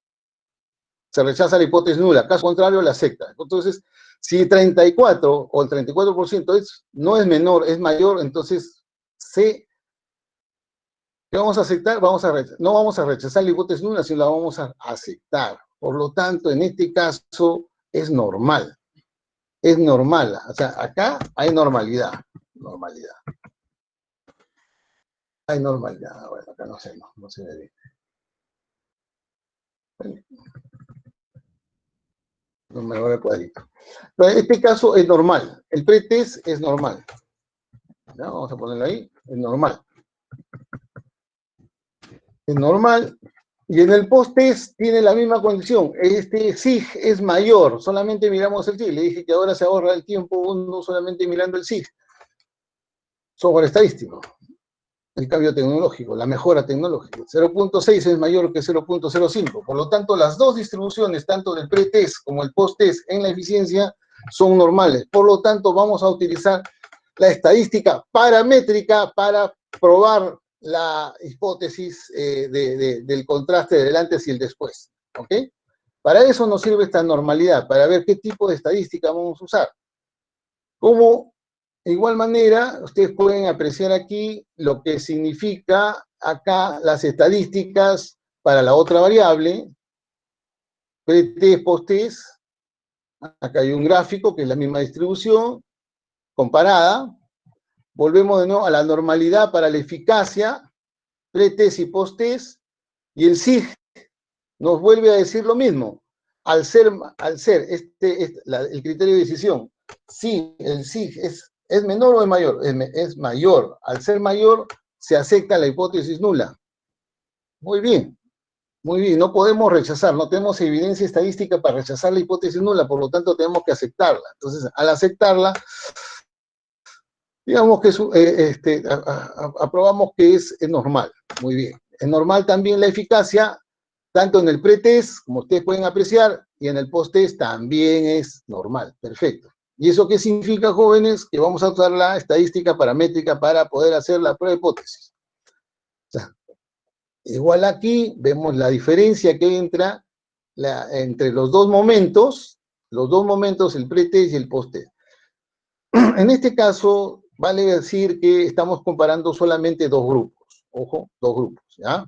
se rechaza la hipótesis nula, caso contrario la acepta. Entonces, si 34 o el 34% no es menor, es mayor, entonces ¿qué vamos a aceptar? No vamos a rechazar la hipótesis nula, sino la vamos a aceptar. Por lo tanto, en este caso es normal. Es normal. O sea, acá hay normalidad. Hay normalidad. Bueno, acá no se ve bien. No me voy al cuadrito. Pero en este caso es normal. El pre-test es normal. ¿Ya? Vamos a ponerlo ahí. Es normal. Es normal. Y en el post-test tiene la misma condición. Este SIG es mayor. Solamente miramos el SIG. Le dije que ahora se ahorra el tiempo uno solamente mirando el SIG. Software estadístico. El cambio tecnológico, la mejora tecnológica. 0.6 es mayor que 0.05. Por lo tanto, las dos distribuciones, tanto del pre-test como el post-test en la eficiencia, son normales. Por lo tanto, vamos a utilizar la estadística paramétrica para probar la hipótesis del contraste del antes y el después. ¿Ok? Para eso nos sirve esta normalidad, para ver qué tipo de estadística vamos a usar. Como de igual manera, ustedes pueden apreciar aquí lo que significa acá las estadísticas para la otra variable, pre-test, post-test. Acá hay un gráfico que es la misma distribución, comparada. Volvemos de nuevo a la normalidad para la eficacia, pre-test y post-test, y el SIG nos vuelve a decir lo mismo. Al ser el criterio de decisión, si el SIG ¿es menor o es mayor? Es mayor. Al ser mayor, se acepta la hipótesis nula. Muy bien. Muy bien. No podemos rechazar. No tenemos evidencia estadística para rechazar la hipótesis nula. Por lo tanto, tenemos que aceptarla. Entonces, al aceptarla, digamos que aprobamos que es normal. Muy bien. Es normal también la eficacia, tanto en el pretest, como ustedes pueden apreciar, y en el posttest también es normal, perfecto. ¿Y eso qué significa, jóvenes? Que vamos a usar la estadística paramétrica para poder hacer la prueba de hipótesis. O sea, igual aquí vemos la diferencia que entra entre los dos momentos, el pretest y el posttest. En este caso, vale decir que estamos comparando solamente dos grupos. Ojo, dos grupos, ¿ya?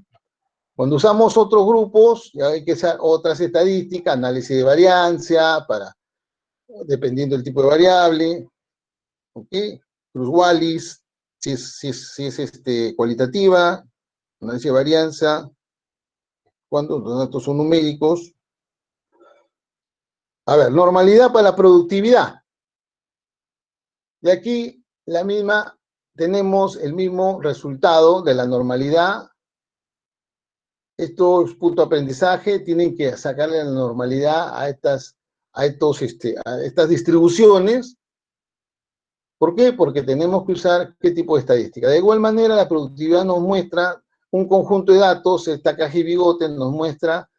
Cuando usamos otros grupos, ya hay que hacer otras estadísticas, análisis de variancia, dependiendo del tipo de variable, ¿ok? Cruz-Wallis, si es cualitativa, análisis de varianza, cuando los datos son numéricos. A ver, normalidad para la productividad. Y aquí tenemos el mismo resultado de la normalidad. Estos puntos de aprendizaje tienen que sacarle la normalidad a estas distribuciones. ¿Por qué? Porque tenemos que usar qué tipo de estadística. De igual manera, la productividad nos muestra un conjunto de datos, esta caja y bigote nos muestra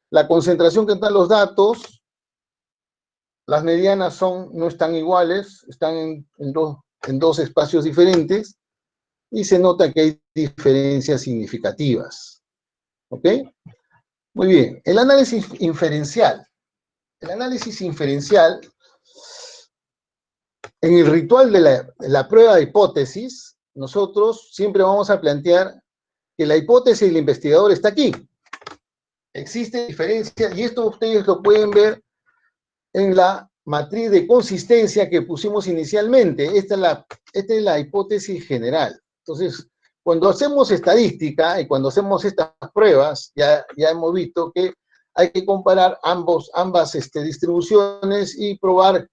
la concentración que están los datos. Las medianas no están iguales, están en dos espacios diferentes, y se nota que hay diferencias significativas. ¿Ok? Muy bien. El análisis inferencial. El análisis inferencial, en el ritual de la prueba de hipótesis, nosotros siempre vamos a plantear que la hipótesis del investigador está aquí. Existe diferencia, y esto ustedes lo pueden ver en la matriz de consistencia que pusimos inicialmente. Esta es la hipótesis general. Entonces, cuando hacemos estadística y cuando hacemos estas pruebas, ya hemos visto que hay que comparar ambas distribuciones y probar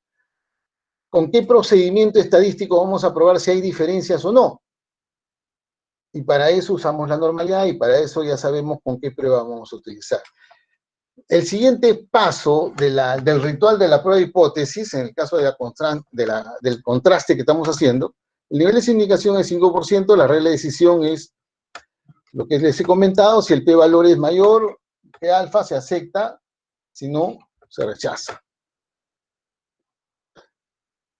con qué procedimiento estadístico vamos a probar si hay diferencias o no. Y para eso usamos la normalidad y para eso ya sabemos con qué prueba vamos a utilizar. El siguiente paso del ritual de la prueba de hipótesis, en el caso del contraste que estamos haciendo, el nivel de significación es 5%, la regla de decisión es lo que les he comentado: si el p-valor es mayor que alfa, se acepta, si no, se rechaza.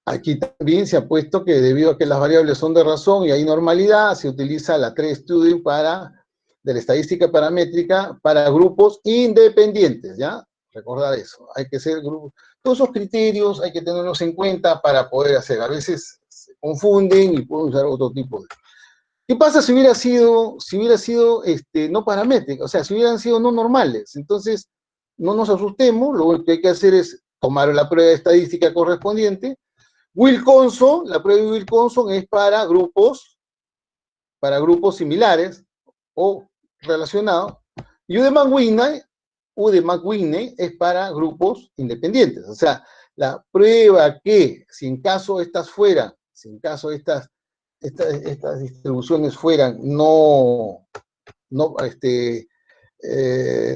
Aquí también se ha puesto que debido a que las variables son de razón y hay normalidad, se utiliza la tree-studying de la estadística paramétrica para grupos independientes, ¿ya? Recordar eso, hay que ser grupos. Todos esos criterios hay que tenerlos en cuenta para poder hacer. A veces se confunden y pueden usar otro tipo de... ¿Qué pasa si hubiera sido no paramétrica? O sea, si hubieran sido no normales. Entonces, no nos asustemos, lo que hay que hacer es tomar la prueba de estadística correspondiente. Wilcoxon, la prueba de Wilcoxon es para grupos similares o relacionados. Y U de McWinney es para grupos independientes. O sea, la prueba que, si en caso estas distribuciones fueran no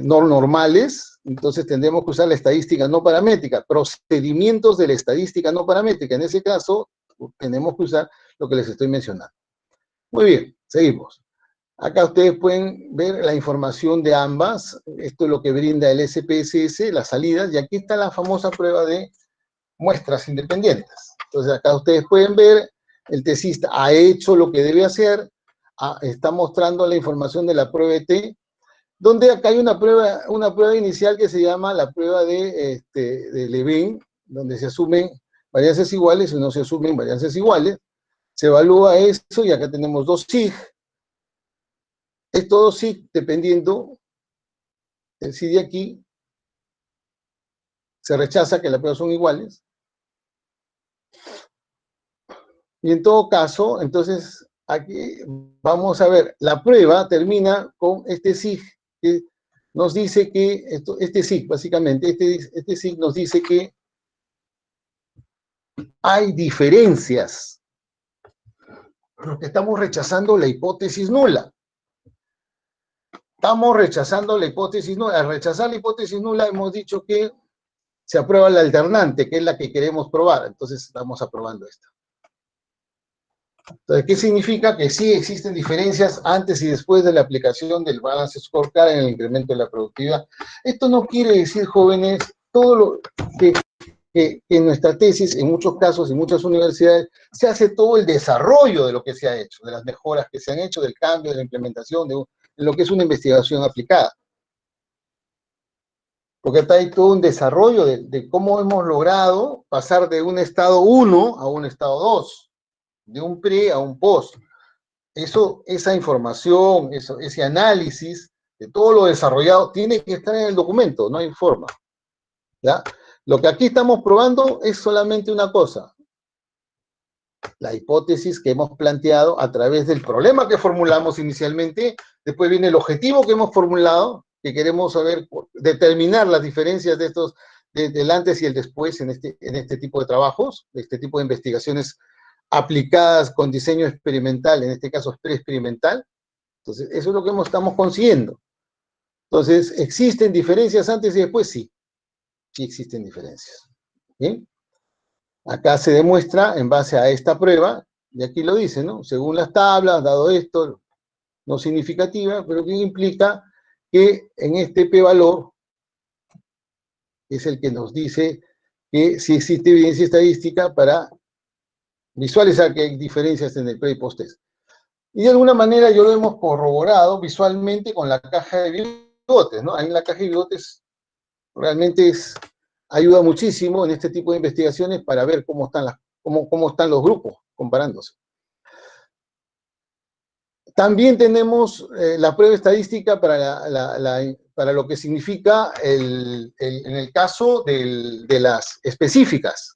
normales, entonces tendremos que usar la estadística no paramétrica, procedimientos de la estadística no paramétrica. En ese caso, tenemos que usar lo que les estoy mencionando. Muy bien, seguimos. Acá ustedes pueden ver la información de ambas. Esto es lo que brinda el SPSS, las salidas, y aquí está la famosa prueba de muestras independientes. Entonces acá ustedes pueden ver, el tesista ha hecho lo que debe hacer, está mostrando la información de la prueba T, donde acá hay una prueba inicial que se llama la prueba de Levin, donde se asumen varianzas iguales y no se asumen varianzas iguales. Se evalúa eso y acá tenemos dos sig. Es todo sig dependiendo, el sig de aquí, se rechaza que las pruebas son iguales. Y en todo caso, entonces, aquí vamos a ver, la prueba termina con este sig, que nos dice que, este sig, básicamente, este sig nos dice que hay diferencias, porque estamos rechazando la hipótesis nula. Estamos rechazando la hipótesis nula. Al rechazar la hipótesis nula hemos dicho que se aprueba la alternante, que es la que queremos probar. Entonces estamos aprobando esta. Entonces, ¿qué significa? Que sí existen diferencias antes y después de la aplicación del Balance Scorecard en el incremento de la productividad. Esto no quiere decir, jóvenes, todo lo que en nuestra tesis, en muchos casos, en muchas universidades, se hace todo el desarrollo de lo que se ha hecho, de las mejoras que se han hecho, del cambio, de la implementación, de lo que es una investigación aplicada. Porque está ahí todo un desarrollo de cómo hemos logrado pasar de un estado 1 a un estado 2, de un pre a un post. Esa información, ese análisis de todo lo desarrollado tiene que estar en el documento, no hay forma. ¿Ya? Lo que aquí estamos probando es solamente una cosa, la hipótesis que hemos planteado a través del problema que formulamos inicialmente, después viene el objetivo que hemos formulado, que queremos saber, determinar las diferencias de estos, del antes y el después en este tipo de trabajos, de este tipo de investigaciones aplicadas con diseño experimental, en este caso pre-experimental. Entonces, eso es lo que estamos consiguiendo. Entonces, ¿existen diferencias antes y después? Sí, sí existen diferencias. ¿Bien? Acá se demuestra en base a esta prueba, y aquí lo dice, ¿no? Según las tablas, dado esto, no significativa, pero que implica que en este p-valor es el que nos dice que sí existe evidencia estadística para visualizar que hay diferencias en el pre y post-test. Y de alguna manera yo lo hemos corroborado visualmente con la caja de bigotes, ¿no? Ahí en la caja de bigotes realmente ayuda muchísimo en este tipo de investigaciones para ver cómo están los grupos comparándose. También tenemos la prueba estadística para lo que significa en el caso de las específicas.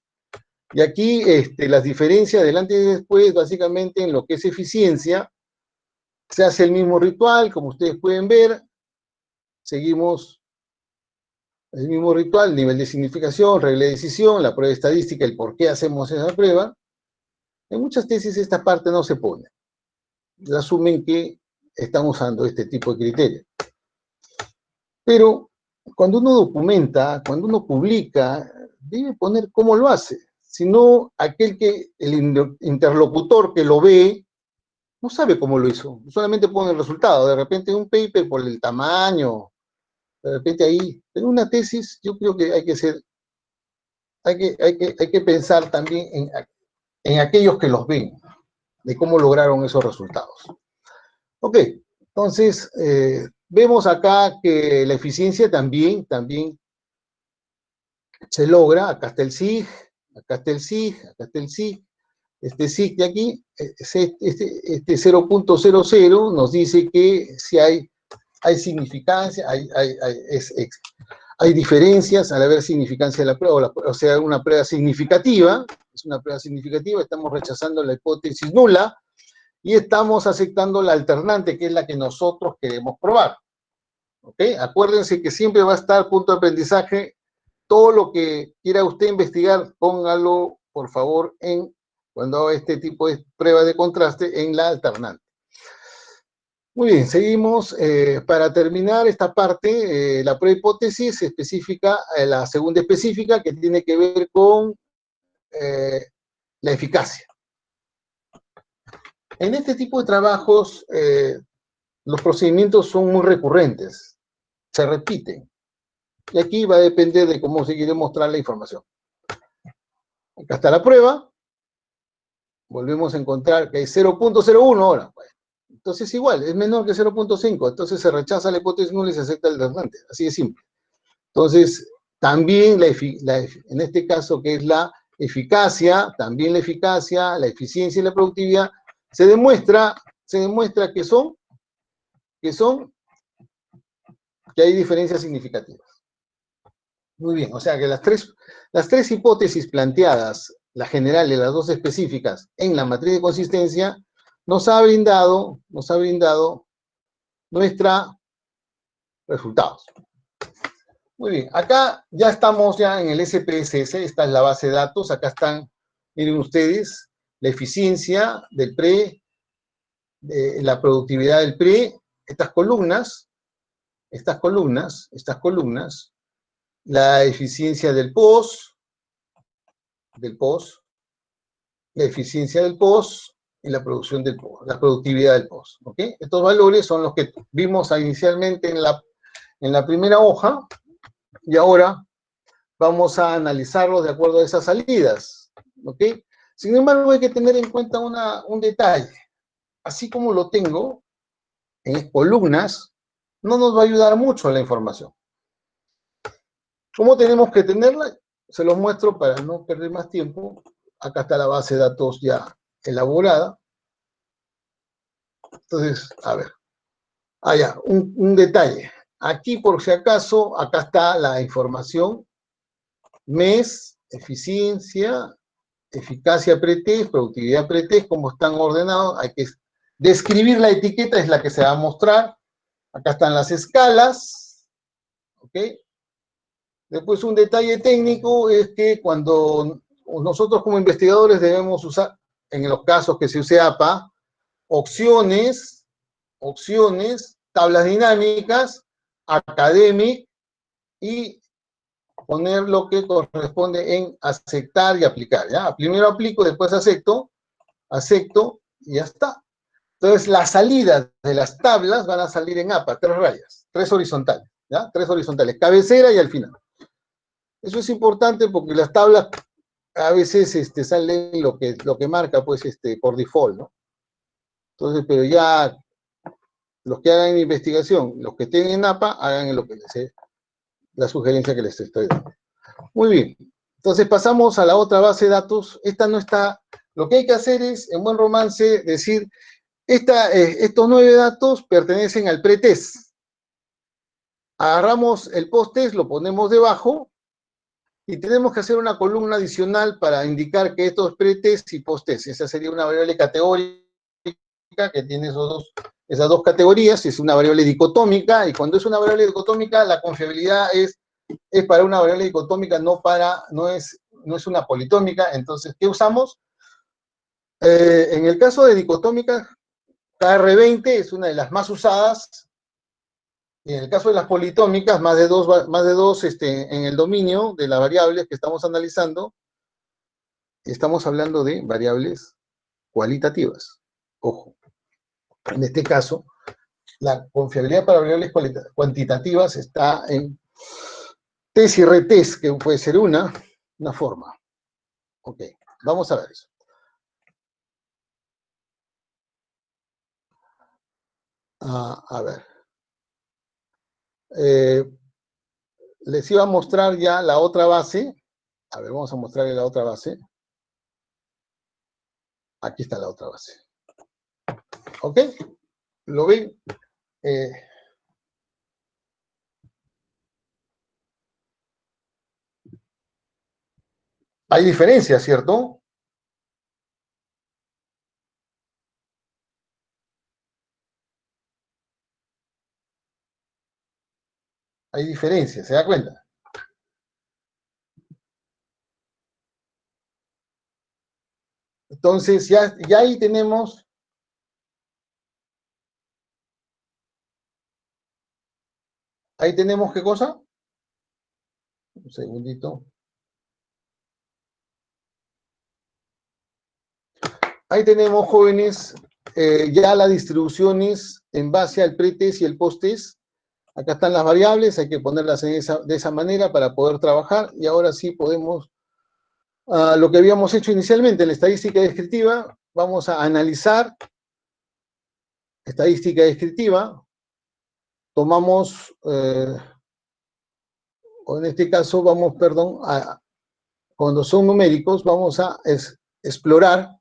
Y aquí las diferencias del antes y después, básicamente en lo que es eficiencia, se hace el mismo ritual, como ustedes pueden ver, seguimos el mismo ritual, nivel de significación, regla de decisión, la prueba estadística, el por qué hacemos esa prueba. En muchas tesis esta parte no se pone. Asumen que están usando este tipo de criterios. Pero cuando uno documenta, cuando uno publica, debe poner cómo lo hace. Si no, el interlocutor que lo ve, no sabe cómo lo hizo. Solamente pone el resultado. De repente un paper por el tamaño, de repente ahí. Pero una tesis, yo creo que hay que pensar también en aquellos que los ven, de cómo lograron esos resultados. Ok, entonces, vemos acá que la eficiencia también se logra. Acá está el SIG, acá está el SIG, acá está el SIG. Este SIG de aquí, este 0.00 nos dice que si hay significancia, hay diferencias al haber significancia de la prueba, o sea, una prueba significativa, es una prueba significativa, estamos rechazando la hipótesis nula, y estamos aceptando la alternante, que es la que nosotros queremos probar. ¿Ok? Acuérdense que siempre va a estar punto de aprendizaje. Todo lo que quiera usted investigar, póngalo, por favor, cuando haga este tipo de prueba de contraste, en la alternante. Muy bien, seguimos. Para terminar esta parte, la prueba hipótesis específica, la segunda específica, que tiene que ver con la eficacia. En este tipo de trabajos, los procedimientos son muy recurrentes, se repiten. Y aquí va a depender de cómo se quiere mostrar la información. Acá está la prueba. Volvemos a encontrar que hay 0.01 ahora. Bueno, entonces igual, es menor que 0.5. Entonces se rechaza la hipótesis nula y se acepta el alternante. Así de simple. Entonces, también en este caso, que es la eficacia, también la eficacia, la eficiencia y la productividad, se demuestra que hay diferencias significativas. Muy bien, o sea que las tres hipótesis planteadas, la general y las dos específicas, en la matriz de consistencia, nos ha brindado nuestros resultados. Muy bien, acá ya estamos en el SPSS, esta es la base de datos, acá están, miren ustedes, la eficiencia del pre, la productividad del pre, estas columnas, la eficiencia del post, la eficiencia del post, y la producción del pozo, la productividad del pozo. ¿Ok? Estos valores son los que vimos inicialmente en la primera hoja, y ahora vamos a analizarlos de acuerdo a esas salidas. ¿Ok? Sin embargo, hay que tener en cuenta un detalle. Así como lo tengo en columnas, no nos va a ayudar mucho la información. ¿Cómo tenemos que tenerla? Se los muestro para no perder más tiempo. Acá está la base de datos ya elaborada. Entonces, a ver. Ya, un detalle. Aquí, por si acaso, acá está la información. Mes, eficiencia, eficacia pretest, productividad pretest, cómo están ordenados. Hay que describir la etiqueta, es la que se va a mostrar. Acá están las escalas. ¿Ok? Después, un detalle técnico es que cuando nosotros como investigadores debemos usar, en los casos que se use APA, opciones, tablas dinámicas, academic, y poner lo que corresponde en aceptar y aplicar, ¿ya? Primero aplico, después acepto, y ya está. Entonces, las salidas de las tablas van a salir en APA, 3 rayas, 3 horizontales, ¿ya? 3 horizontales, cabecera y al final. Eso es importante porque las tablas a veces salen lo que marca, pues, por default, ¿no? Entonces, pero ya los que hagan investigación, los que estén en APA, hagan lo que la sugerencia que les estoy dando. Muy bien. Entonces pasamos a la otra base de datos. Esta no está. Lo que hay que hacer es, en buen romance, decir, estos 9 datos pertenecen al pretest. Agarramos el post-test, lo ponemos debajo, y tenemos que hacer una columna adicional para indicar que esto es pretest y post-test. Esa sería una variable categórica que tiene esas dos categorías. Es una variable dicotómica, y cuando es una variable dicotómica, la confiabilidad es para una variable dicotómica, no es una politómica. Entonces, ¿qué usamos? En el caso de dicotómica, KR20 es una de las más usadas, y en el caso de las politómicas, más de dos en el dominio de las variables que estamos analizando, estamos hablando de variables cualitativas. Ojo, en este caso, la confiabilidad para variables cuantitativas está en test y retest, que puede ser una forma. Ok, vamos a ver eso. A ver. Les iba a mostrar ya la otra base. A ver, vamos a mostrarle la otra base. Aquí está la otra base. ¿Ok? ¿Lo ven? Hay diferencias, ¿cierto? Hay diferencias, ¿se da cuenta? Entonces, ya ahí tenemos. Ahí tenemos, ¿qué cosa? Un segundito. Ahí tenemos, jóvenes, ya las distribuciones en base al pretest y el posttest. Acá están las variables, hay que ponerlas de esa manera para poder trabajar, y ahora sí podemos, lo que habíamos hecho inicialmente en la estadística descriptiva, vamos a analizar estadística descriptiva, tomamos, o en este caso vamos, perdón, cuando son numéricos, vamos a explorar,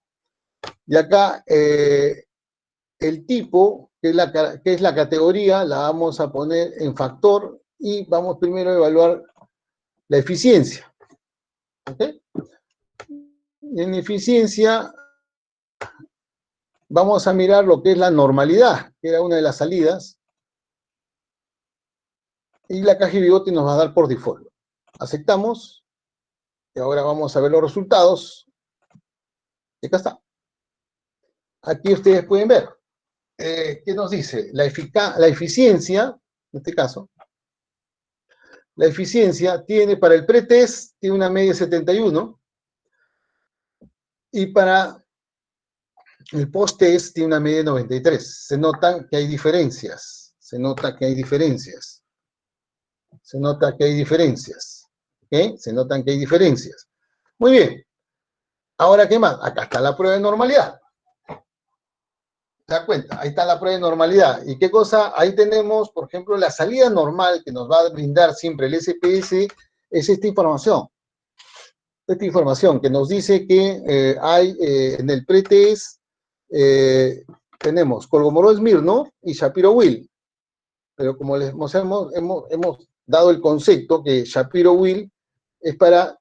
y acá el tipo, que es la categoría, la vamos a poner en factor, y vamos primero a evaluar la eficiencia. ¿Ok? En eficiencia vamos a mirar lo que es la normalidad, que era una de las salidas, y la caja y bigote nos va a dar por default. Aceptamos, y ahora vamos a ver los resultados. Y acá está. Aquí ustedes pueden ver. ¿Qué nos dice? La eficiencia, en este caso, la eficiencia tiene para el pretest, tiene una media de 71, y para El post-test tiene una media de 93. Se notan que hay diferencias. Se nota que hay diferencias. Se nota que hay diferencias. ¿Ok? Se notan que hay diferencias. Muy bien. Ahora, ¿qué más? Acá está la prueba de normalidad. ¿Se da cuenta? Ahí está la prueba de normalidad. ¿Y qué cosa? Ahí tenemos, por ejemplo, la salida normal que nos va a brindar siempre el SPS es esta información. Esta información que nos dice que hay en el pretest tenemos Kolmogorov-Smirnov y Shapiro-Wilk. Pero como les hemos dado el concepto que Shapiro-Wilk es para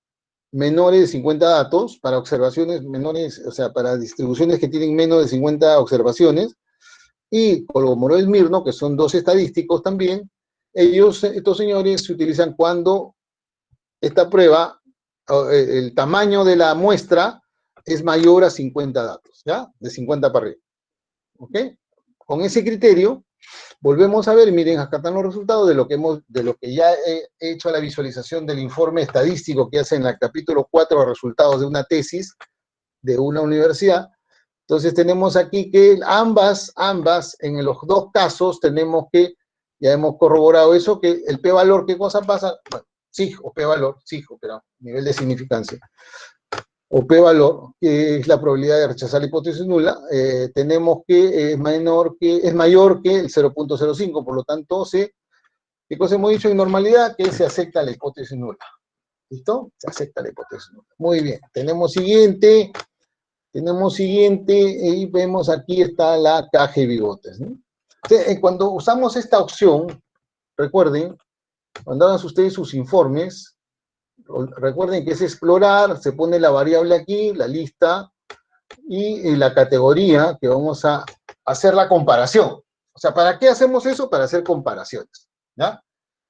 menores de 50 datos, para observaciones menores, o sea, para distribuciones que tienen menos de 50 observaciones, y Kolmogorov-Smirnov, que son dos estadísticos también, estos señores se utilizan cuando esta prueba, el tamaño de la muestra es mayor a 50 datos, ¿ya? De 50 para arriba, ¿ok? Con ese criterio, volvemos a ver, miren, acá están los resultados de lo que ya he hecho la visualización del informe estadístico que hace en el capítulo 4 de resultados de una tesis de una universidad. Entonces tenemos aquí que ambas, en los dos casos tenemos que, ya hemos corroborado eso, que el p-valor, ¿qué cosa pasa? Bueno, SIG o p-valor, SIG, pero nivel de significancia, o p-valor, que es la probabilidad de rechazar la hipótesis nula, tenemos que es mayor que el 0.05, por lo tanto, ¿qué cosa hemos dicho en normalidad? Que se acepta la hipótesis nula. ¿Listo? Se acepta la hipótesis nula. Muy bien, tenemos siguiente, y vemos aquí está la caja de bigotes, ¿no? Entonces, cuando usamos esta opción, recuerden, cuando hagan ustedes sus informes, recuerden que es explorar, se pone la variable aquí, la lista, y la categoría que vamos a hacer la comparación. O sea, ¿para qué hacemos eso? Para hacer comparaciones, ¿ya?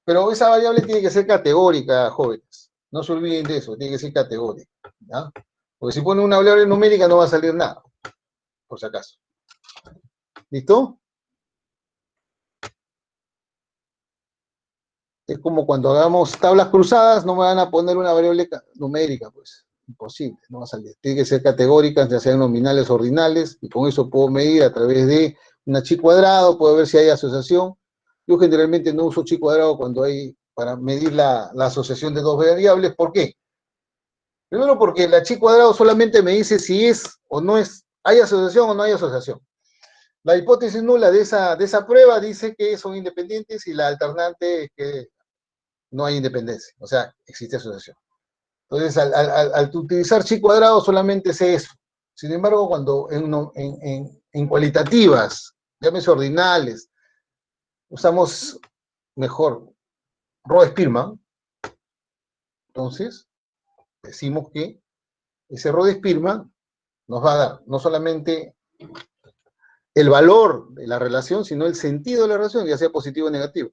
Pero esa variable tiene que ser categórica, jóvenes. No se olviden de eso, tiene que ser categórica, ¿ya? Porque si ponen una variable numérica no va a salir nada, por si acaso. ¿Listo? Es como cuando hagamos tablas cruzadas, no me van a poner una variable numérica, pues. Imposible, no va a salir. Tiene que ser categóricas, ya sean nominales o ordinales, y con eso puedo medir a través de una chi cuadrado, puedo ver si hay asociación. Yo generalmente no uso chi cuadrado cuando hay, para medir la asociación de dos variables. ¿Por qué? Primero porque la chi cuadrado solamente me dice si es o no es, hay asociación o no hay asociación. La hipótesis nula de esa prueba dice que son independientes y la alternante es que no hay independencia, o sea, existe asociación. Entonces, al utilizar chi cuadrado solamente sé eso. Sin embargo, cuando en cualitativas, llámese ordinales, usamos mejor Rho-Spearman, entonces decimos que ese Rho-Spearman nos va a dar no solamente el valor de la relación, sino el sentido de la relación, ya sea positivo o negativo.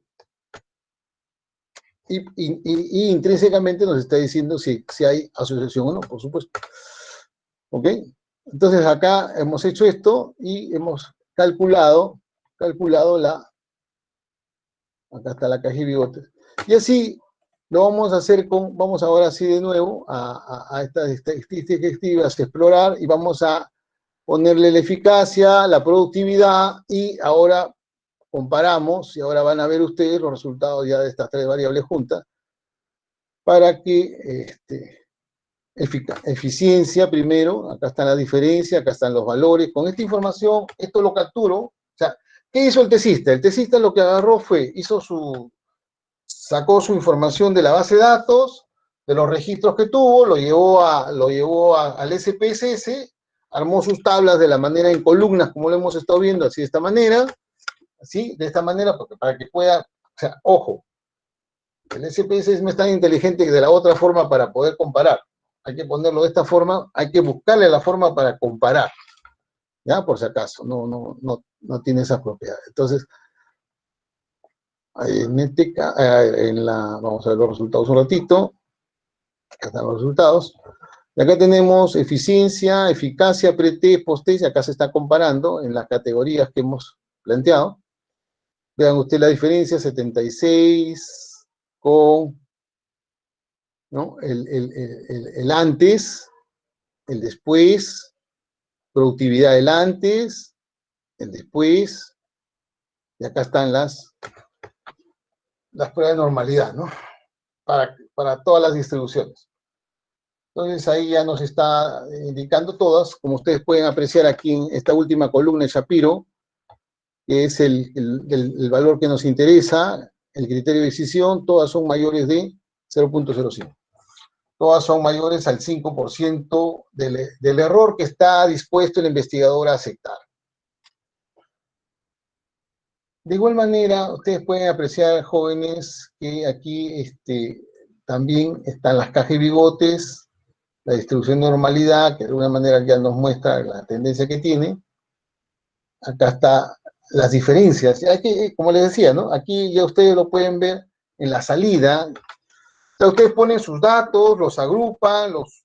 Y intrínsecamente nos está diciendo si hay asociación o no, por supuesto. ¿Ok? Entonces acá hemos hecho esto y hemos calculado acá está la caja de bigotes. Y así lo vamos a hacer vamos ahora sí de nuevo a estas estadísticas, explorar, y vamos a ponerle la eficacia, la productividad, y ahora comparamos, y ahora van a ver ustedes los resultados ya de estas tres variables juntas, para que eficiencia primero, acá está la diferencia, acá están los valores. Con esta información, esto lo capturo. O sea, ¿qué hizo el tesista? El tesista lo que agarró fue, sacó su información de la base de datos, de los registros que tuvo, lo llevó al SPSS, armó sus tablas de la manera en columnas, como lo hemos estado viendo, así de esta manera, porque para que pueda, o sea, ojo, el SPSS no es tan inteligente que de la otra forma para poder comparar. Hay que ponerlo de esta forma, hay que buscarle la forma para comparar, ¿ya? Por si acaso, no tiene esas propiedades. Entonces, vamos a ver los resultados un ratito. Acá están los resultados. Y acá tenemos eficiencia, eficacia, pre-test, post-test, y acá se está comparando en las categorías que hemos planteado. Vean ustedes la diferencia, 76 con, ¿no? el antes, el después, productividad del antes, el después, y acá están las pruebas de normalidad, ¿no? Para todas las distribuciones. Entonces ahí ya nos está indicando todas, como ustedes pueden apreciar aquí en esta última columna de Shapiro, que es el valor que nos interesa, el criterio de decisión, todas son mayores de 0.05. Todas son mayores al 5% del error que está dispuesto el investigador a aceptar. De igual manera, ustedes pueden apreciar, jóvenes, que aquí también están las cajas y bigotes, la distribución de normalidad, que de alguna manera ya nos muestra la tendencia que tiene. Acá está las diferencias. Aquí, como les decía, ¿no? Aquí ya ustedes lo pueden ver en la salida. O sea, ustedes ponen sus datos, los agrupan, los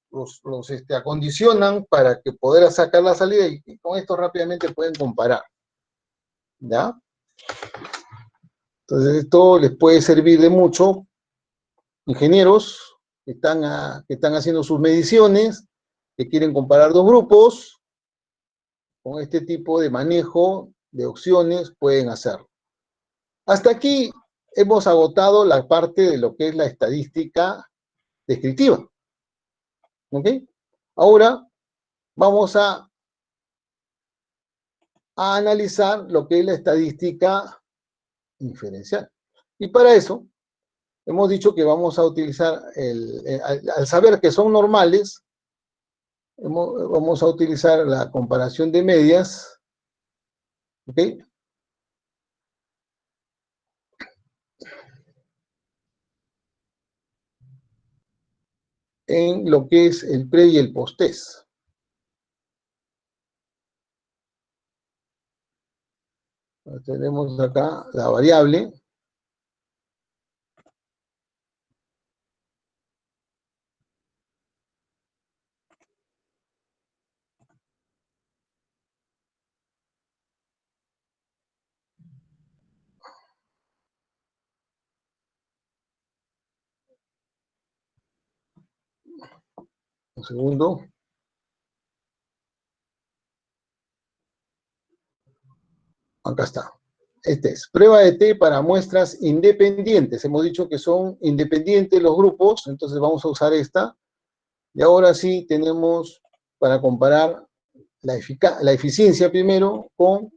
acondicionan para que poder sacar la salida y con esto rápidamente pueden comparar. ¿Ya? Entonces esto les puede servir de mucho. Ingenieros que están haciendo sus mediciones, que quieren comparar dos grupos, con este tipo de manejo de opciones pueden hacerlo. Hasta aquí hemos agotado la parte de lo que es la estadística descriptiva. ¿Ok? Ahora vamos a analizar lo que es la estadística inferencial. Y para eso hemos dicho que vamos a utilizar, al saber que son normales, vamos a utilizar la comparación de medias, ¿ok? En lo que es el pre y el post-test. Tenemos acá la variable. Un segundo. Acá está. Este es prueba de T para muestras independientes. Hemos dicho que son independientes los grupos, entonces vamos a usar esta. Y ahora sí tenemos para comparar la eficiencia primero con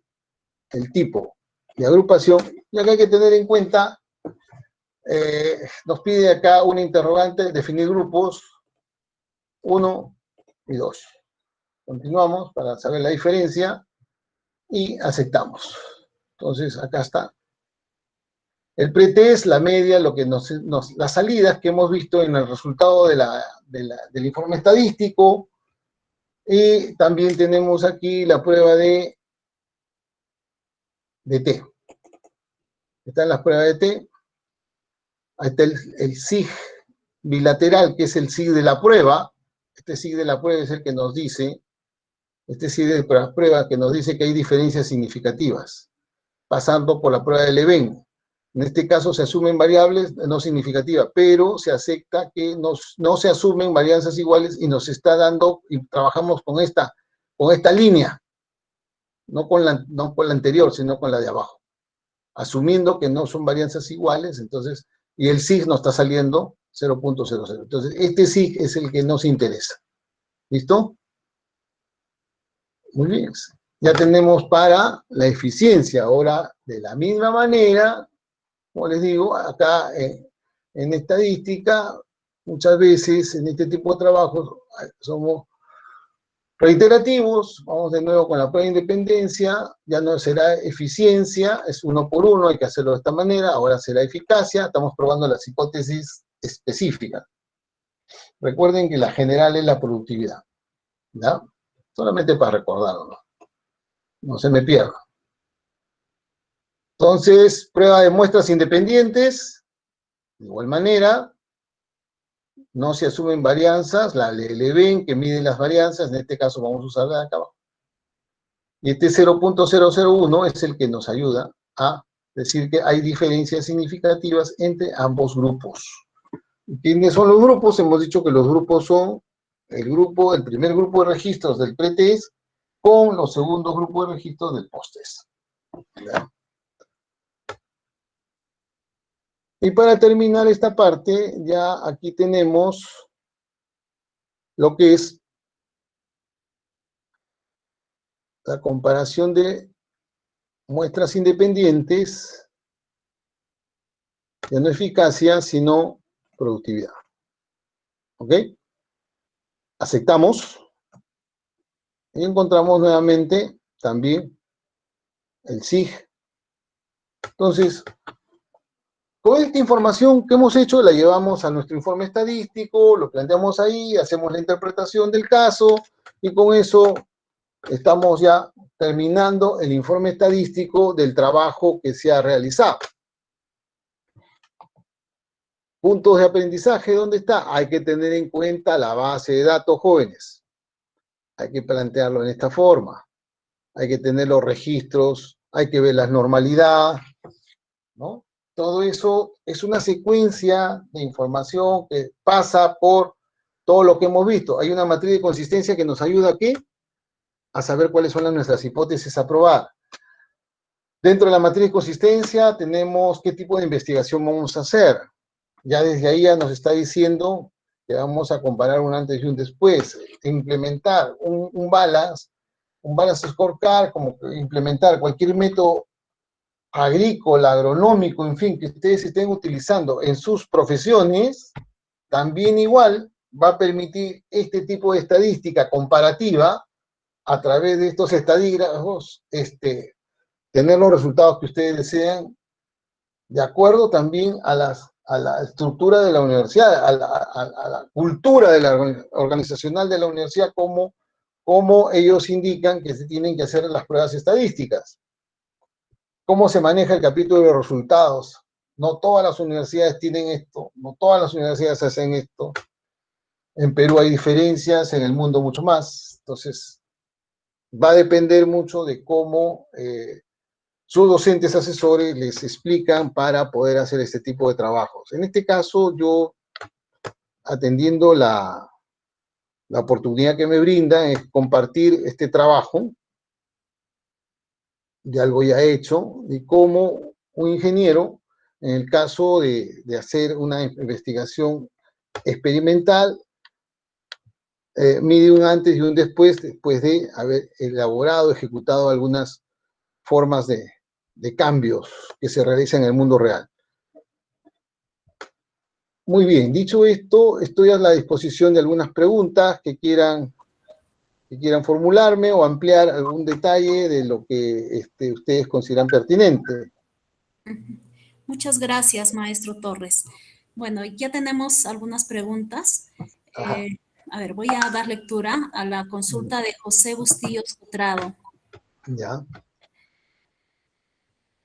el tipo de agrupación. Y acá hay que tener en cuenta, nos pide acá una interrogante, definir grupos 1 y 2. Continuamos para saber la diferencia y aceptamos. Entonces, acá está. El pretest, la media, lo que las salidas que hemos visto en el resultado del informe estadístico. Y también tenemos aquí la prueba de T. Están las pruebas de T. Ahí está el SIG bilateral, que es el SIG de la prueba. Este SIG de la prueba es el que nos dice, este SIG de la prueba que nos dice que hay diferencias significativas, pasando por la prueba del evento. En este caso se asumen variables no significativas, pero se acepta que no se asumen varianzas iguales y nos está dando, y trabajamos con esta línea, no con la anterior, sino con la de abajo. Asumiendo que no son varianzas iguales, entonces, y el SIG nos está saliendo 0.00. Entonces, este SIG es el que nos interesa. ¿Listo? Muy bien. Ya tenemos para la eficiencia. Ahora, de la misma manera, como les digo, acá en estadística, muchas veces en este tipo de trabajos somos reiterativos. Vamos de nuevo con la prueba de independencia. Ya no será eficiencia, es 1 por 1, hay que hacerlo de esta manera. Ahora será eficacia. Estamos probando las hipótesis específicas. Recuerden que la general es la productividad. ¿Ya? Solamente para recordarlo. No se me pierda. Entonces, prueba de muestras independientes. De igual manera, no se asumen varianzas, la LLB que mide las varianzas, en este caso vamos a usar la de acá abajo. Y este 0.001 es el que nos ayuda a decir que hay diferencias significativas entre ambos grupos. ¿Quiénes son los grupos? Hemos dicho que los grupos son el primer grupo de registros del pretest, con los segundos grupos de registros del post-test. Y para terminar esta parte, ya aquí tenemos lo que es la comparación de muestras independientes, ya no eficacia, sino productividad. ¿Ok? Aceptamos. Y encontramos nuevamente también el SIG. Entonces, con esta información que hemos hecho, la llevamos a nuestro informe estadístico, lo planteamos ahí, hacemos la interpretación del caso, y con eso estamos ya terminando el informe estadístico del trabajo que se ha realizado. Puntos de aprendizaje, ¿dónde está? Hay que tener en cuenta la base de datos, jóvenes. Hay que plantearlo en esta forma. Hay que tener los registros, hay que ver las normalidades, ¿no? Todo eso es una secuencia de información que pasa por todo lo que hemos visto. Hay una matriz de consistencia que nos ayuda ¿a qué? A saber cuáles son nuestras hipótesis aprobadas. Dentro de la matriz de consistencia tenemos qué tipo de investigación vamos a hacer. Ya desde ahí ya nos está diciendo que vamos a comparar un antes y un después, implementar un balance scorecard, como implementar cualquier método agrícola, agronómico, en fin, que ustedes estén utilizando en sus profesiones, también igual va a permitir este tipo de estadística comparativa a través de estos estadígrafos, tener los resultados que ustedes desean, de acuerdo también a la estructura de la universidad, a la cultura de la organizacional de la universidad, como ellos indican que se tienen que hacer las pruebas estadísticas. ¿Cómo se maneja el capítulo de resultados? No todas las universidades tienen esto, no todas las universidades hacen esto. En Perú hay diferencias, en el mundo mucho más. Entonces, va a depender mucho de cómo sus docentes asesores les explican para poder hacer este tipo de trabajos. En este caso, yo, atendiendo la oportunidad que me brinda, es compartir este trabajo de algo ya hecho, y cómo un ingeniero, en el caso de hacer una investigación experimental, mide un antes y un después de haber elaborado, ejecutado algunas formas de cambios que se realizan en el mundo real. Muy bien, dicho esto, estoy a la disposición de algunas preguntas que quieran formularme o ampliar algún detalle de lo que ustedes consideran pertinente. Muchas gracias, maestro Torres. Bueno, ya tenemos algunas preguntas. A ver, voy a dar lectura a la consulta de José Bustillos Cutrado. Ya.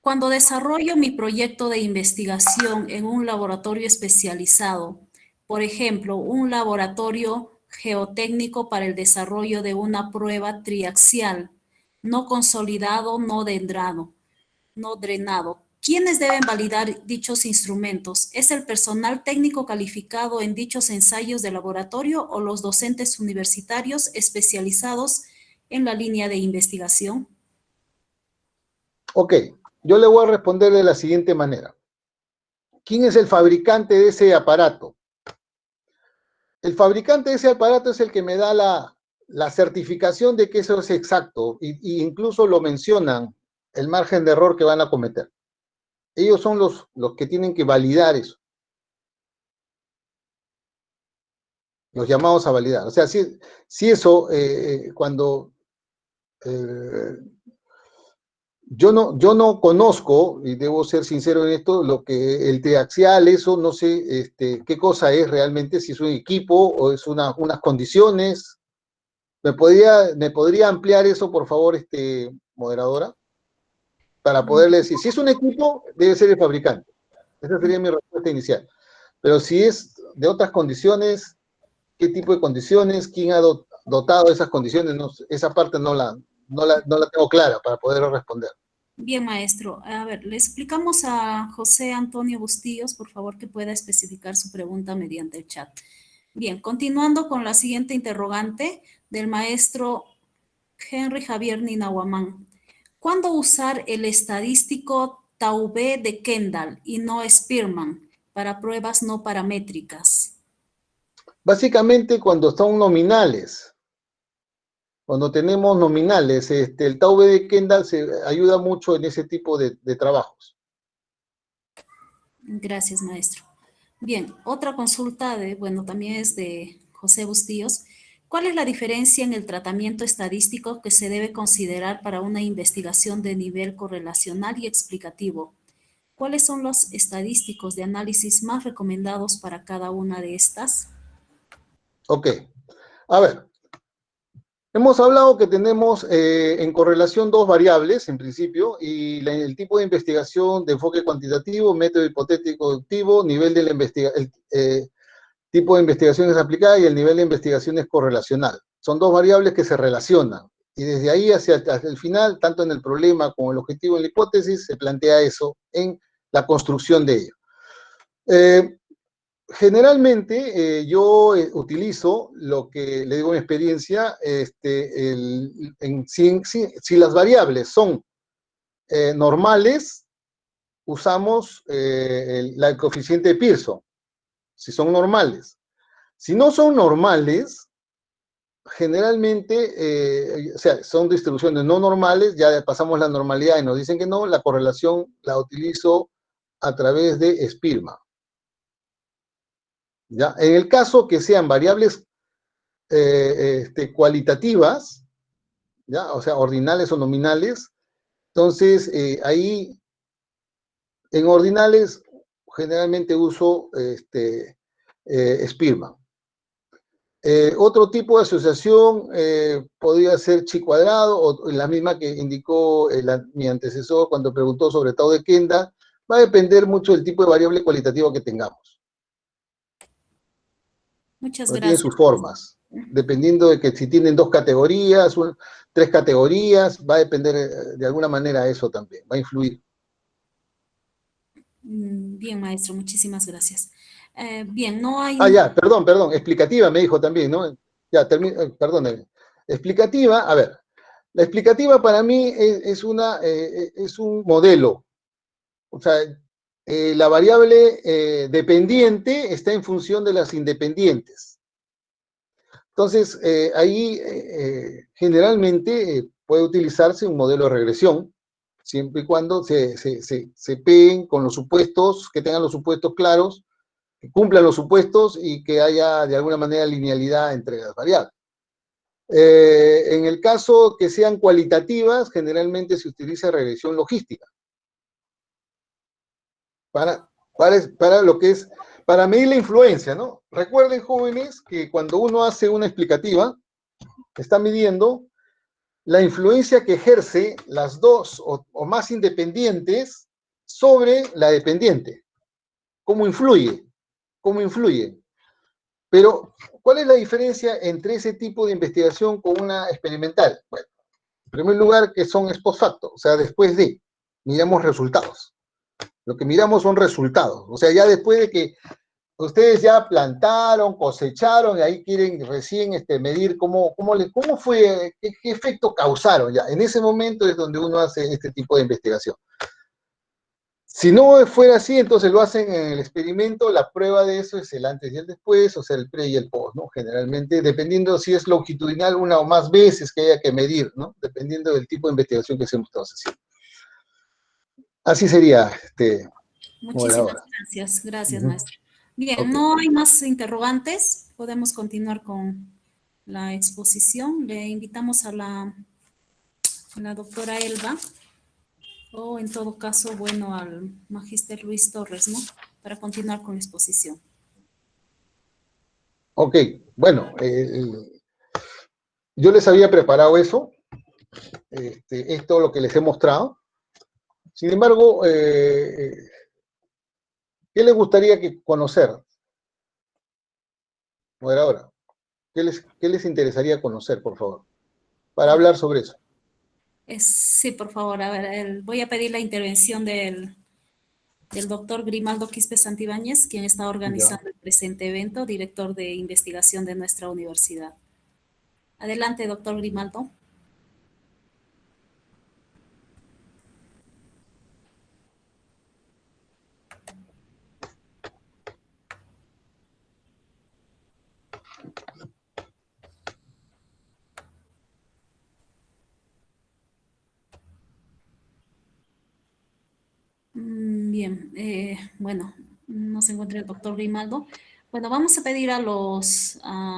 Cuando desarrollo mi proyecto de investigación en un laboratorio especializado, por ejemplo, un laboratorio geotécnico para el desarrollo de una prueba triaxial, no consolidado, no drenado, ¿quiénes deben validar dichos instrumentos? ¿Es el personal técnico calificado en dichos ensayos de laboratorio o los docentes universitarios especializados en la línea de investigación? Ok, yo le voy a responder de la siguiente manera. ¿Quién es el fabricante de ese aparato? El fabricante de ese aparato es el que me da la certificación de que eso es exacto, y incluso lo mencionan, el margen de error que van a cometer. Ellos son los que tienen que validar eso. Los llamados a validar. O sea, si eso, cuando yo no conozco, y debo ser sincero en esto, lo que el triaxial, eso no sé qué cosa es realmente, si es un equipo o es unas condiciones. ¿Me podría ampliar eso, por favor, moderadora? Para poderle decir, si es un equipo, debe ser el fabricante. Esa sería mi respuesta inicial. Pero si es de otras condiciones, ¿qué tipo de condiciones? ¿Quién ha dotado esas condiciones? No, esa parte no la tengo clara para poder responder. Bien, maestro. A ver, le explicamos a José Antonio Bustillos, por favor, que pueda especificar su pregunta mediante el chat. Bien, continuando con la siguiente interrogante del maestro Henry Javier Ninahuamán. ¿Cuándo usar el estadístico Tau-B de Kendall y no Spearman para pruebas no paramétricas? Básicamente cuando son nominales. Cuando tenemos nominales, el Tau-B de Kendall se ayuda mucho en ese tipo de trabajos. Gracias, maestro. Bien, otra consulta también es de José Bustillos. ¿Cuál es la diferencia en el tratamiento estadístico que se debe considerar para una investigación de nivel correlacional y explicativo? ¿Cuáles son los estadísticos de análisis más recomendados para cada una de estas? Ok. A ver, hemos hablado que tenemos en correlación dos variables, en principio, y el tipo de investigación de enfoque cuantitativo, método hipotético deductivo, nivel de la investigación, tipo de investigaciones aplicada y el nivel de investigación es correlacional. Son dos variables que se relacionan. Y desde ahí hacia el final, tanto en el problema como el objetivo en la hipótesis, se plantea eso en la construcción de ello. Generalmente yo utilizo lo que le digo en experiencia, si las variables son normales, usamos el coeficiente de Pearson, si son normales. Si no son normales, generalmente, o sea, son distribuciones no normales, ya pasamos la normalidad y nos dicen que no, la correlación la utilizo a través de Spearman. ¿Ya? En el caso que sean variables cualitativas, ¿ya? O sea, ordinales o nominales, entonces ahí en ordinales generalmente uso Spearman. Otro tipo de asociación podría ser chi cuadrado, o la misma que indicó mi antecesor cuando preguntó sobre Tau de Kendall. Va a depender mucho del tipo de variable cualitativa que tengamos. Muchas Porque tiene gracias. sus formas. Dependiendo de que si tienen dos categorías, tres categorías, va a depender de alguna manera eso también, va a influir. Bien, maestro, muchísimas gracias. Bien, no hay... Ya, perdón, explicativa me dijo también, ¿no? Ya, perdón. Explicativa, a ver, la explicativa para mí es un modelo. O sea, la variable dependiente está en función de las independientes. Entonces, ahí generalmente puede utilizarse un modelo de regresión, siempre y cuando se peguen con los supuestos, que tengan los supuestos claros, que cumplan los supuestos y que haya de alguna manera linealidad entre las variables. En el caso que sean cualitativas, generalmente se utiliza regresión logística para lo que es, para medir la influencia, ¿no? Recuerden, jóvenes, que cuando uno hace una explicativa, está midiendo la influencia que ejerce las dos o más independientes sobre la dependiente. ¿Cómo influye? ¿Cómo influye? Pero, ¿cuál es la diferencia entre ese tipo de investigación con una experimental? Bueno, en primer lugar, que son ex post facto, o sea, después de, miramos resultados. Lo que miramos son resultados, o sea, ya después de que ustedes ya plantaron, cosecharon, y ahí quieren recién medir cómo fue, qué efecto causaron ya. En ese momento es donde uno hace este tipo de investigación. Si no fuera así, entonces lo hacen en el experimento, la prueba de eso es el antes y el después, o sea, el pre y el post, ¿no? Generalmente, dependiendo si es longitudinal una o más veces que haya que medir, ¿no? Dependiendo del tipo de investigación que estemos haciendo. Así sería, Muchísimas gracias. Gracias, maestro. Bien, Okay. No hay más interrogantes. Podemos continuar con la exposición. Le invitamos a la doctora Elba, o en todo caso, al magíster Luis Torres, ¿no? Para continuar con la exposición. Ok, bueno, yo les había preparado eso, esto lo que les he mostrado. Sin embargo, ¿qué les gustaría conocer? Moderadora, ¿qué les interesaría conocer, por favor? Para hablar sobre eso. Sí, por favor, a ver, voy a pedir la intervención del doctor Grimaldo Quispe Santibáñez, quien está organizando el presente evento, director de investigación de nuestra universidad. Adelante, doctor Grimaldo. Bien, bueno, no se encuentra el doctor Grimaldo. Bueno, vamos a pedir a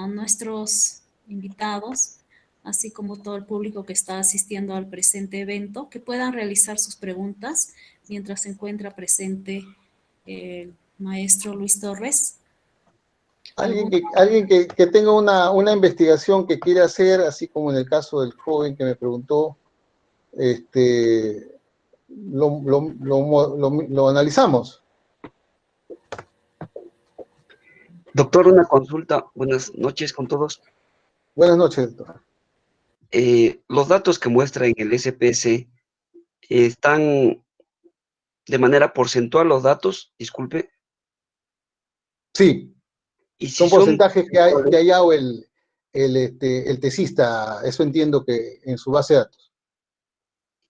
nuestros invitados, así como todo el público que está asistiendo al presente evento, que puedan realizar sus preguntas mientras se encuentra presente el maestro Luis Torres. Alguien que tenga una investigación que quiera hacer, así como en el caso del joven que me preguntó, lo analizamos. Doctor, una consulta. Buenas noches con todos. Buenas noches, doctor. Los datos que muestra en el SPS están de manera porcentual los datos, disculpe. Sí, Y si son porcentajes que ha hallado el tesista, eso entiendo que en su base de datos.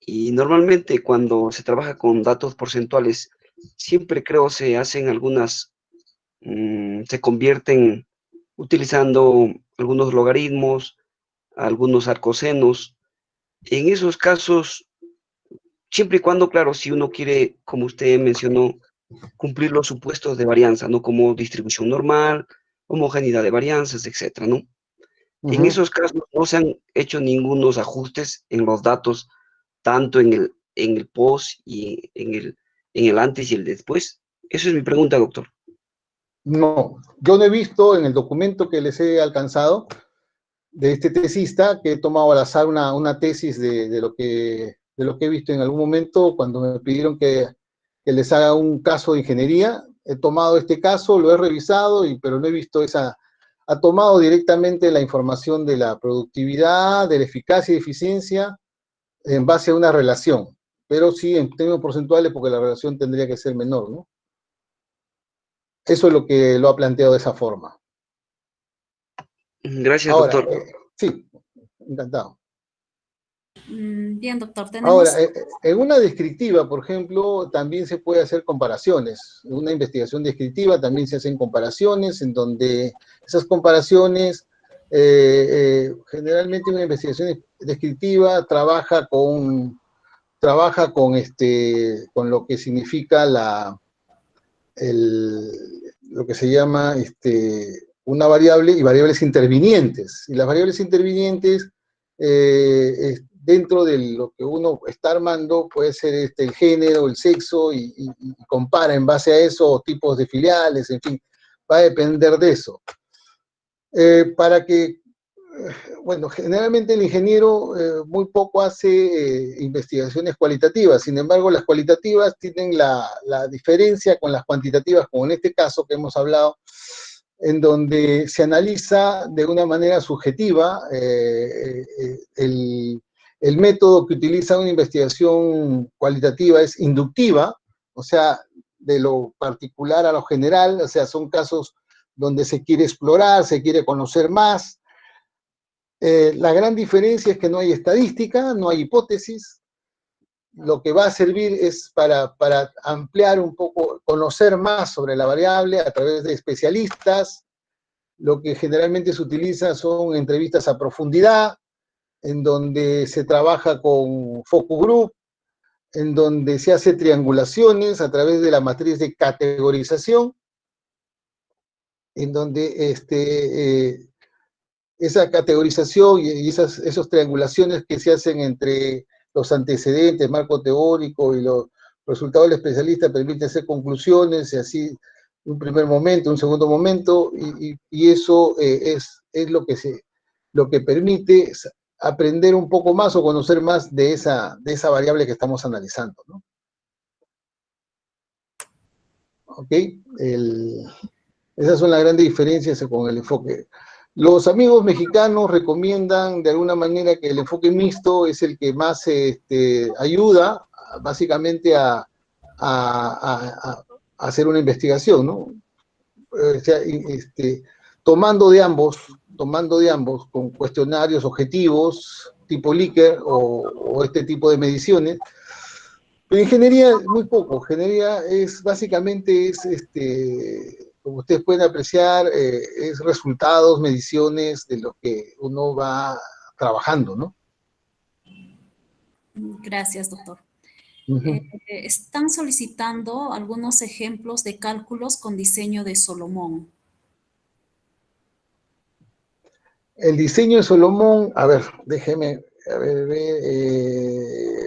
Y normalmente cuando se trabaja con datos porcentuales, siempre creo se hacen algunas, se convierten utilizando algunos logaritmos, algunos arcosenos. En esos casos, siempre y cuando, claro, si uno quiere, como usted mencionó, cumplir los supuestos de varianza, ¿no? Como distribución normal, homogeneidad de varianzas, etcétera, ¿no? En esos casos no se han hecho ningunos ajustes en los datos, tanto en el post y en el antes y el después. Esa es mi pregunta, doctor. No, yo no he visto en el documento que les he alcanzado de este tesista, que he tomado al azar una tesis de lo que he visto en algún momento cuando me pidieron que les haga un caso de ingeniería. He tomado este caso, lo he revisado, pero no he visto ha tomado directamente la información de la productividad, de la eficacia y eficiencia en base a una relación, pero sí en términos porcentuales porque la relación tendría que ser menor, ¿no? Eso es lo que lo ha planteado de esa forma. Gracias, Ahora, doctor. sí, encantado. Bien, doctor, tenemos... Ahora, en una descriptiva, por ejemplo, también se puede hacer comparaciones. En una investigación descriptiva también se hacen comparaciones, en donde esas comparaciones, generalmente una investigación descriptiva trabaja con lo que significa lo que se llama una variable y variables intervinientes. Y las variables intervinientes, dentro de lo que uno está armando, puede ser el género, el sexo, y compara en base a eso tipos de filiales, en fin, va a depender de eso. Bueno, generalmente el ingeniero muy poco hace investigaciones cualitativas, sin embargo las cualitativas tienen la diferencia con las cuantitativas, como en este caso que hemos hablado, en donde se analiza de una manera subjetiva el método que utiliza una investigación cualitativa es inductiva, o sea, de lo particular a lo general, o sea, son casos donde se quiere explorar, se quiere conocer más. La gran diferencia es que no hay estadística, no hay hipótesis. Lo que va a servir es para ampliar un poco, conocer más sobre la variable a través de especialistas. Lo que generalmente se utiliza son entrevistas a profundidad, en donde se trabaja con focus group, en donde se hace triangulaciones a través de la matriz de categorización, en donde esa categorización y esas triangulaciones que se hacen entre los antecedentes, marco teórico y los resultados del especialista permiten hacer conclusiones y así un primer momento, un segundo momento, y eso es lo que permite aprender un poco más o conocer más de esa variable que estamos analizando, ¿no? ¿Ok? Esas son las grandes diferencias con el enfoque. Los amigos mexicanos recomiendan de alguna manera que el enfoque mixto es el que más ayuda básicamente a hacer una investigación, ¿no? O sea, tomando de ambos con cuestionarios objetivos tipo Likert o este tipo de mediciones. Pero ingeniería muy poco, ingeniería es básicamente como ustedes pueden apreciar, es resultados, mediciones de lo que uno va trabajando, ¿no? Gracias, doctor. Ujú. Están solicitando algunos ejemplos de cálculos con diseño de Solomón. El diseño de Solomón, a ver, déjeme, a ver,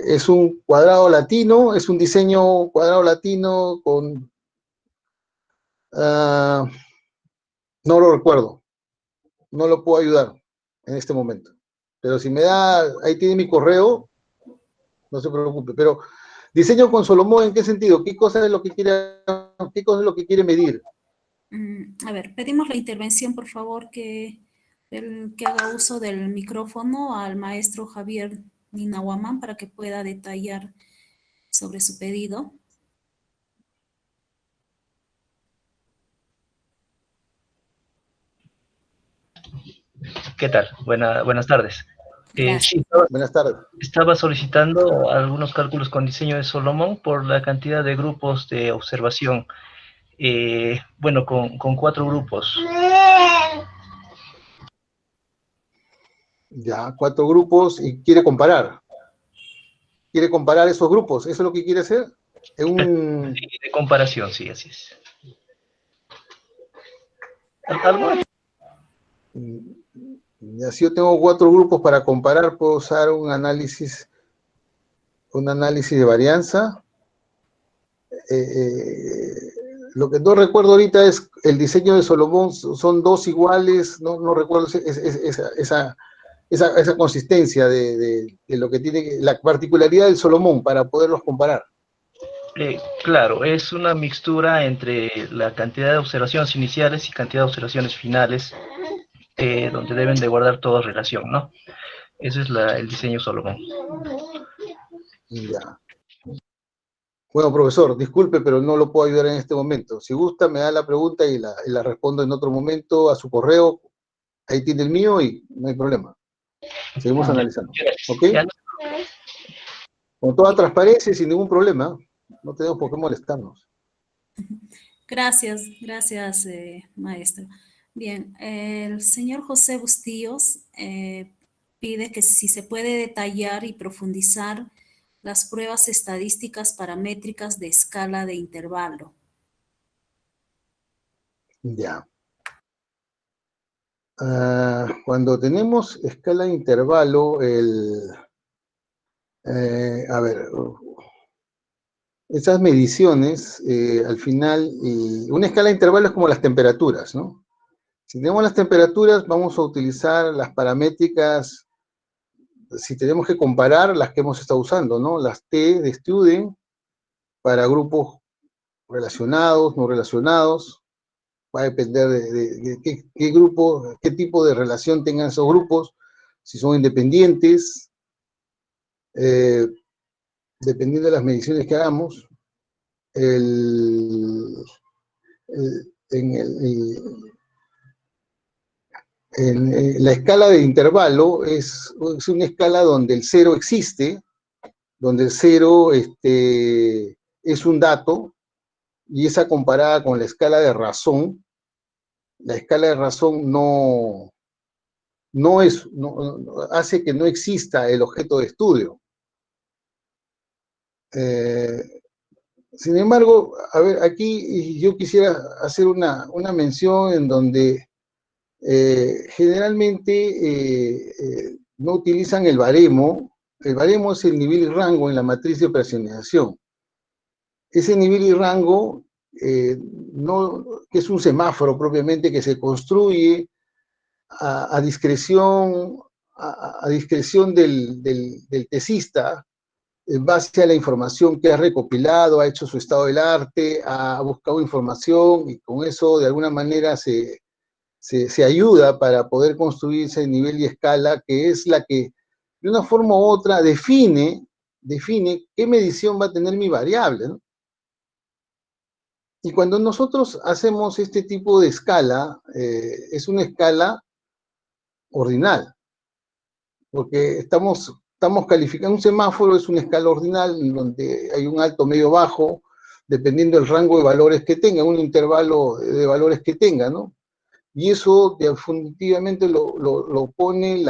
es un cuadrado latino, es un diseño cuadrado latino con, no lo recuerdo, no lo puedo ayudar en este momento. Pero si me da, ahí tiene mi correo, no se preocupe. Pero diseño con Solomón, ¿en qué sentido? ¿Qué cosa es lo que qué cosa es lo que quiere medir? A ver, pedimos la intervención, por favor, que haga uso del micrófono al maestro Javier Ninahuamán para que pueda detallar sobre su pedido. ¿Qué tal? Buenas tardes. Gracias. Sí, Buenas tardes. estaba solicitando algunos cálculos con diseño de Solomon por la cantidad de grupos de observación. Bueno, con 4 grupos. Ya, 4 grupos y quiere comparar. Quiere comparar esos grupos, ¿eso es lo que quiere hacer? Sí, de comparación, sí, así es. ¿Algo? Ya, si yo tengo 4 grupos para comparar, puedo usar un análisis de varianza. Lo que no recuerdo ahorita es el diseño de Solomón, son 2 iguales, no recuerdo esa consistencia de lo que tiene, la particularidad del Solomón para poderlos comparar. Claro, es una mixtura entre la cantidad de observaciones iniciales y cantidad de observaciones finales, donde deben de guardar toda relación, ¿no? Ese es el diseño Solomon. Ya. Bueno, profesor, disculpe, pero no lo puedo ayudar en este momento. Si gusta, me da la pregunta y la respondo en otro momento a su correo. Ahí tiene el mío y no hay problema. Seguimos analizando. ¿Ok? Ya, Con toda transparencia y sin ningún problema. No tenemos por qué molestarnos. Gracias, maestro. Bien, el señor José Bustillos pide que si se puede detallar y profundizar las pruebas estadísticas paramétricas de escala de intervalo. Ya. Cuando tenemos escala de intervalo, a ver, esas mediciones, al final, una escala de intervalo es como las temperaturas, ¿no? Si tenemos las temperaturas, vamos a utilizar las paramétricas, si tenemos que comparar las que hemos estado usando, ¿no? Las T de Student para grupos relacionados, no relacionados, va a depender de qué grupo, qué tipo de relación tengan esos grupos, si son independientes, dependiendo de las mediciones que hagamos, en la escala de intervalo es una escala donde el cero existe, donde el cero es un dato, y esa comparada con la escala de razón, la escala de razón hace que no exista el objeto de estudio. Sin embargo, a ver, aquí yo quisiera hacer una mención en donde generalmente no utilizan el baremo. El baremo es el nivel y rango en la matriz de operacionalización. Ese nivel y rango, que es un semáforo propiamente que se construye a discreción, del tesista, en base a la información que ha recopilado, ha hecho su estado del arte, ha buscado información y con eso de alguna manera se ayuda para poder construir ese nivel y escala que es la que de una forma u otra define qué medición va a tener mi variable, ¿no? Y cuando nosotros hacemos este tipo de escala, es una escala ordinal, porque estamos calificando, un semáforo es una escala ordinal en donde hay un alto, medio, bajo, dependiendo del rango de valores que tenga, un intervalo de valores que tenga, ¿no? Y eso definitivamente lo pone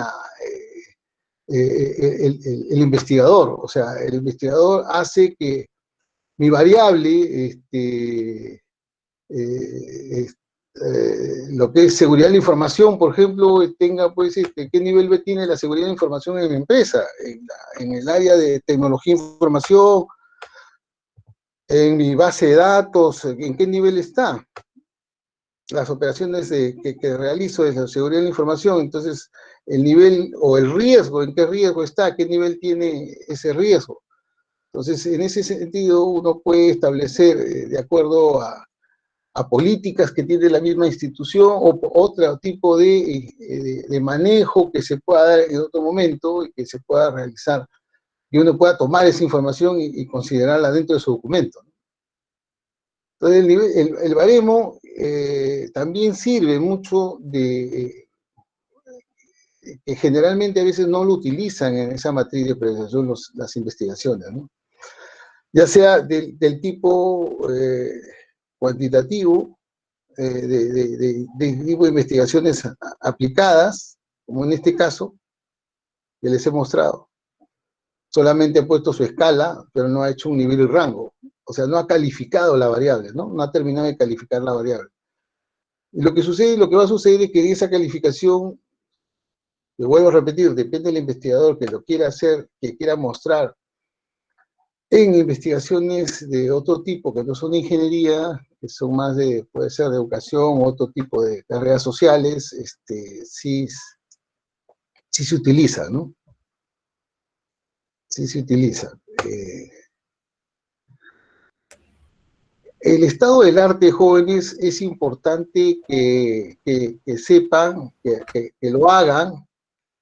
el investigador. O sea, el investigador hace que mi variable, lo que es seguridad de la información, por ejemplo, tenga, pues, qué nivel tiene la seguridad de la información en mi empresa, en el área de tecnología de información, en mi base de datos, en qué nivel está las operaciones que realizo desde la seguridad de la información. Entonces, el nivel o el riesgo, en qué riesgo está, qué nivel tiene ese riesgo. Entonces, en ese sentido, uno puede establecer, de acuerdo a políticas que tiene la misma institución o otro tipo de manejo que se pueda dar en otro momento y que se pueda realizar, y uno pueda tomar esa información y considerarla dentro de su documento. Entonces, el baremo también sirve mucho que generalmente a veces no lo utilizan en esa matriz de priorización las investigaciones, ¿no? Ya sea del tipo cuantitativo, de tipo de investigaciones aplicadas, como en este caso, que les he mostrado. Solamente ha puesto su escala, pero no ha hecho un nivel y rango. O sea, no ha calificado la variable, ¿no? No ha terminado de calificar la variable. Y lo que sucede, lo que va a suceder es que esa calificación, que vuelvo a repetir, depende del investigador que lo quiera hacer, que quiera mostrar en investigaciones de otro tipo, que no son de ingeniería, que son más de, puede ser de educación, otro tipo de carreras sociales, sí se utiliza, ¿no? Sí se utiliza. El estado del arte, jóvenes, es importante que sepan, que lo hagan.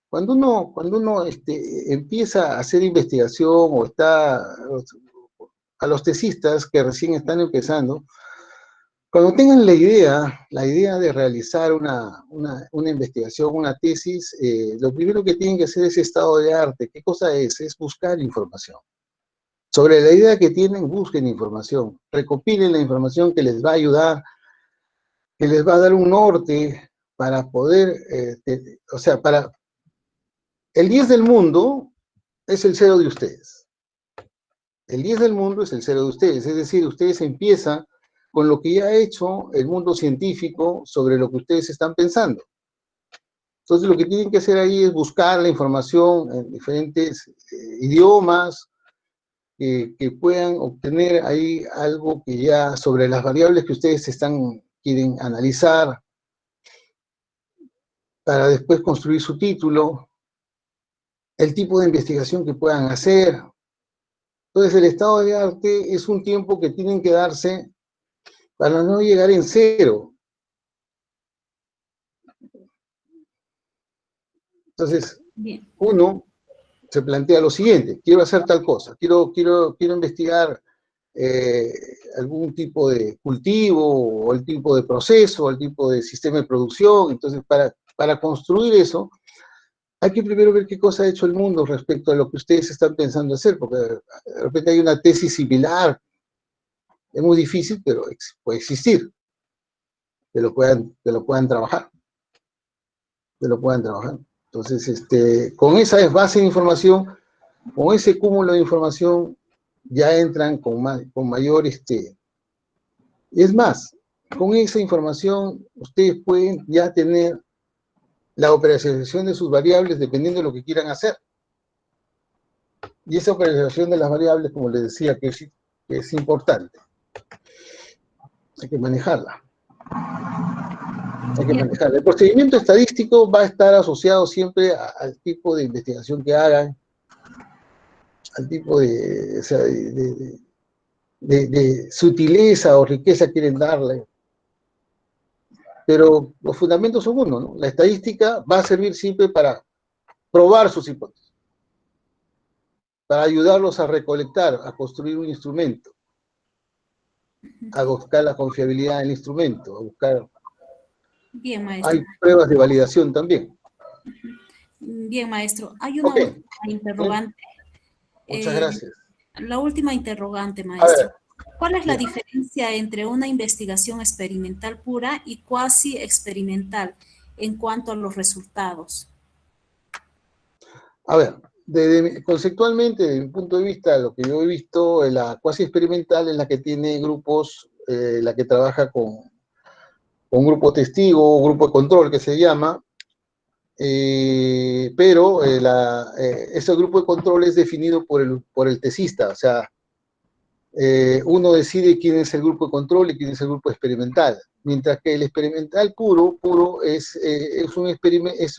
Cuando uno empieza a hacer investigación o está a los tesistas que recién están empezando, cuando tengan la idea de realizar una investigación, una tesis, lo primero que tienen que hacer es estado de arte. ¿Qué cosa es? Es buscar información. Sobre la idea que tienen, busquen información. Recopilen la información que les va a ayudar, que les va a dar un norte para poder, o sea, para... El 10 del mundo es el 0 de ustedes. El 10 del mundo es el 0 de ustedes. Es decir, ustedes empiezan con lo que ya ha hecho el mundo científico sobre lo que ustedes están pensando. Entonces, lo que tienen que hacer ahí es buscar la información en diferentes idiomas, que puedan obtener ahí algo que ya sobre las variables que ustedes quieren analizar, para después construir su título, el tipo de investigación que puedan hacer. Entonces, el estado de arte es un tiempo que tienen que darse para no llegar en 0. Entonces, Bien. uno se plantea lo siguiente: quiero hacer tal cosa, quiero investigar algún tipo de cultivo, o el tipo de proceso, o el tipo de sistema de producción. Entonces, para construir eso, hay que primero ver qué cosa ha hecho el mundo respecto a lo que ustedes están pensando hacer, porque de repente hay una tesis similar. Es muy difícil, pero puede existir, que lo puedan trabajar. Entonces, con esa base de información, con ese cúmulo de información, ya entran con mayor, y es más, con esa información, ustedes pueden ya tener la operacionalización de sus variables dependiendo de lo que quieran hacer. Y esa operacionalización de las variables, como les decía, que es importante. Hay que manejarla. El procedimiento estadístico va a estar asociado siempre al tipo de investigación que hagan, al tipo de, o sea, de sutileza o riqueza que quieren darle. Pero los fundamentos son uno, ¿no? La estadística va a servir siempre para probar sus hipótesis, para ayudarlos a recolectar, a construir un instrumento, a buscar la confiabilidad del instrumento, a buscar... Bien, maestro. Hay pruebas de validación también. Bien, maestro. Hay una última interrogante. Muchas gracias. La última interrogante, maestro. ¿Cuál es la Bien. diferencia entre una investigación experimental pura y cuasi experimental en cuanto a los resultados? A ver, conceptualmente, desde mi punto de vista, lo que yo he visto, la cuasi experimental es la que tiene grupos, la que trabaja con grupo testigo, grupo de control que se llama, pero ese grupo de control es definido por el tesista, o sea, uno decide quién es el grupo de control y quién es el grupo experimental, mientras que el experimental puro es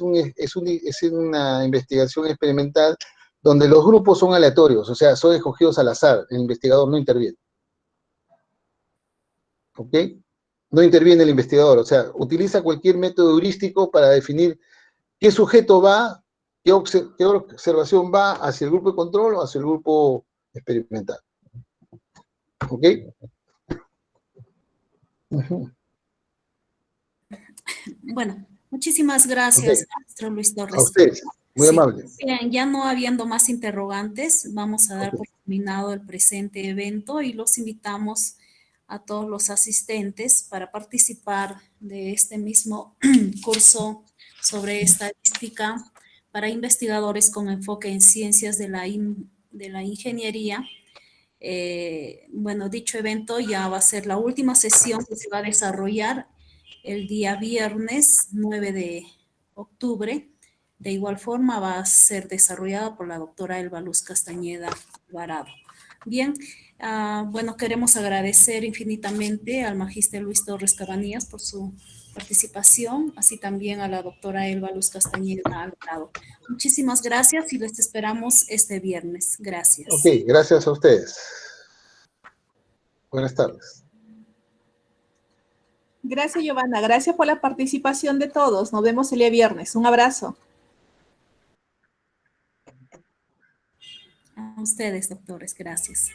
una investigación experimental donde los grupos son aleatorios, o sea, son escogidos al azar, el investigador no interviene. ¿Ok? No interviene el investigador, o sea, utiliza cualquier método heurístico para definir qué sujeto va, qué observación va hacia el grupo de control o hacia el grupo experimental. ¿Ok? Uh-huh. Bueno, muchísimas gracias, maestro Luis Torres. A ustedes, muy amable. Bien, ya no habiendo más interrogantes, vamos a dar por terminado el presente evento y los invitamos a todos los asistentes para participar de este mismo curso sobre estadística para investigadores con enfoque en ciencias de la ingeniería. Bueno, dicho evento ya va a ser la última sesión que se va a desarrollar el día viernes 9 de octubre. De igual forma va a ser desarrollada por la doctora Elba Luz Castañeda Alvarado. Bien, bueno, queremos agradecer infinitamente al magíster Luis Torres Cabanillas por su participación, así también a la doctora Elba Luz Castañeda Alvarado. Muchísimas gracias y les esperamos este viernes. Gracias. Ok, gracias a ustedes. Buenas tardes. Gracias, Giovanna. Gracias por la participación de todos. Nos vemos el día viernes. Un abrazo. A ustedes, doctores. Gracias.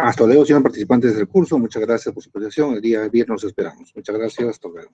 Hasta luego, señores participantes del curso. Muchas gracias por su participación. El día viernes nos esperamos. Muchas gracias. Hasta luego.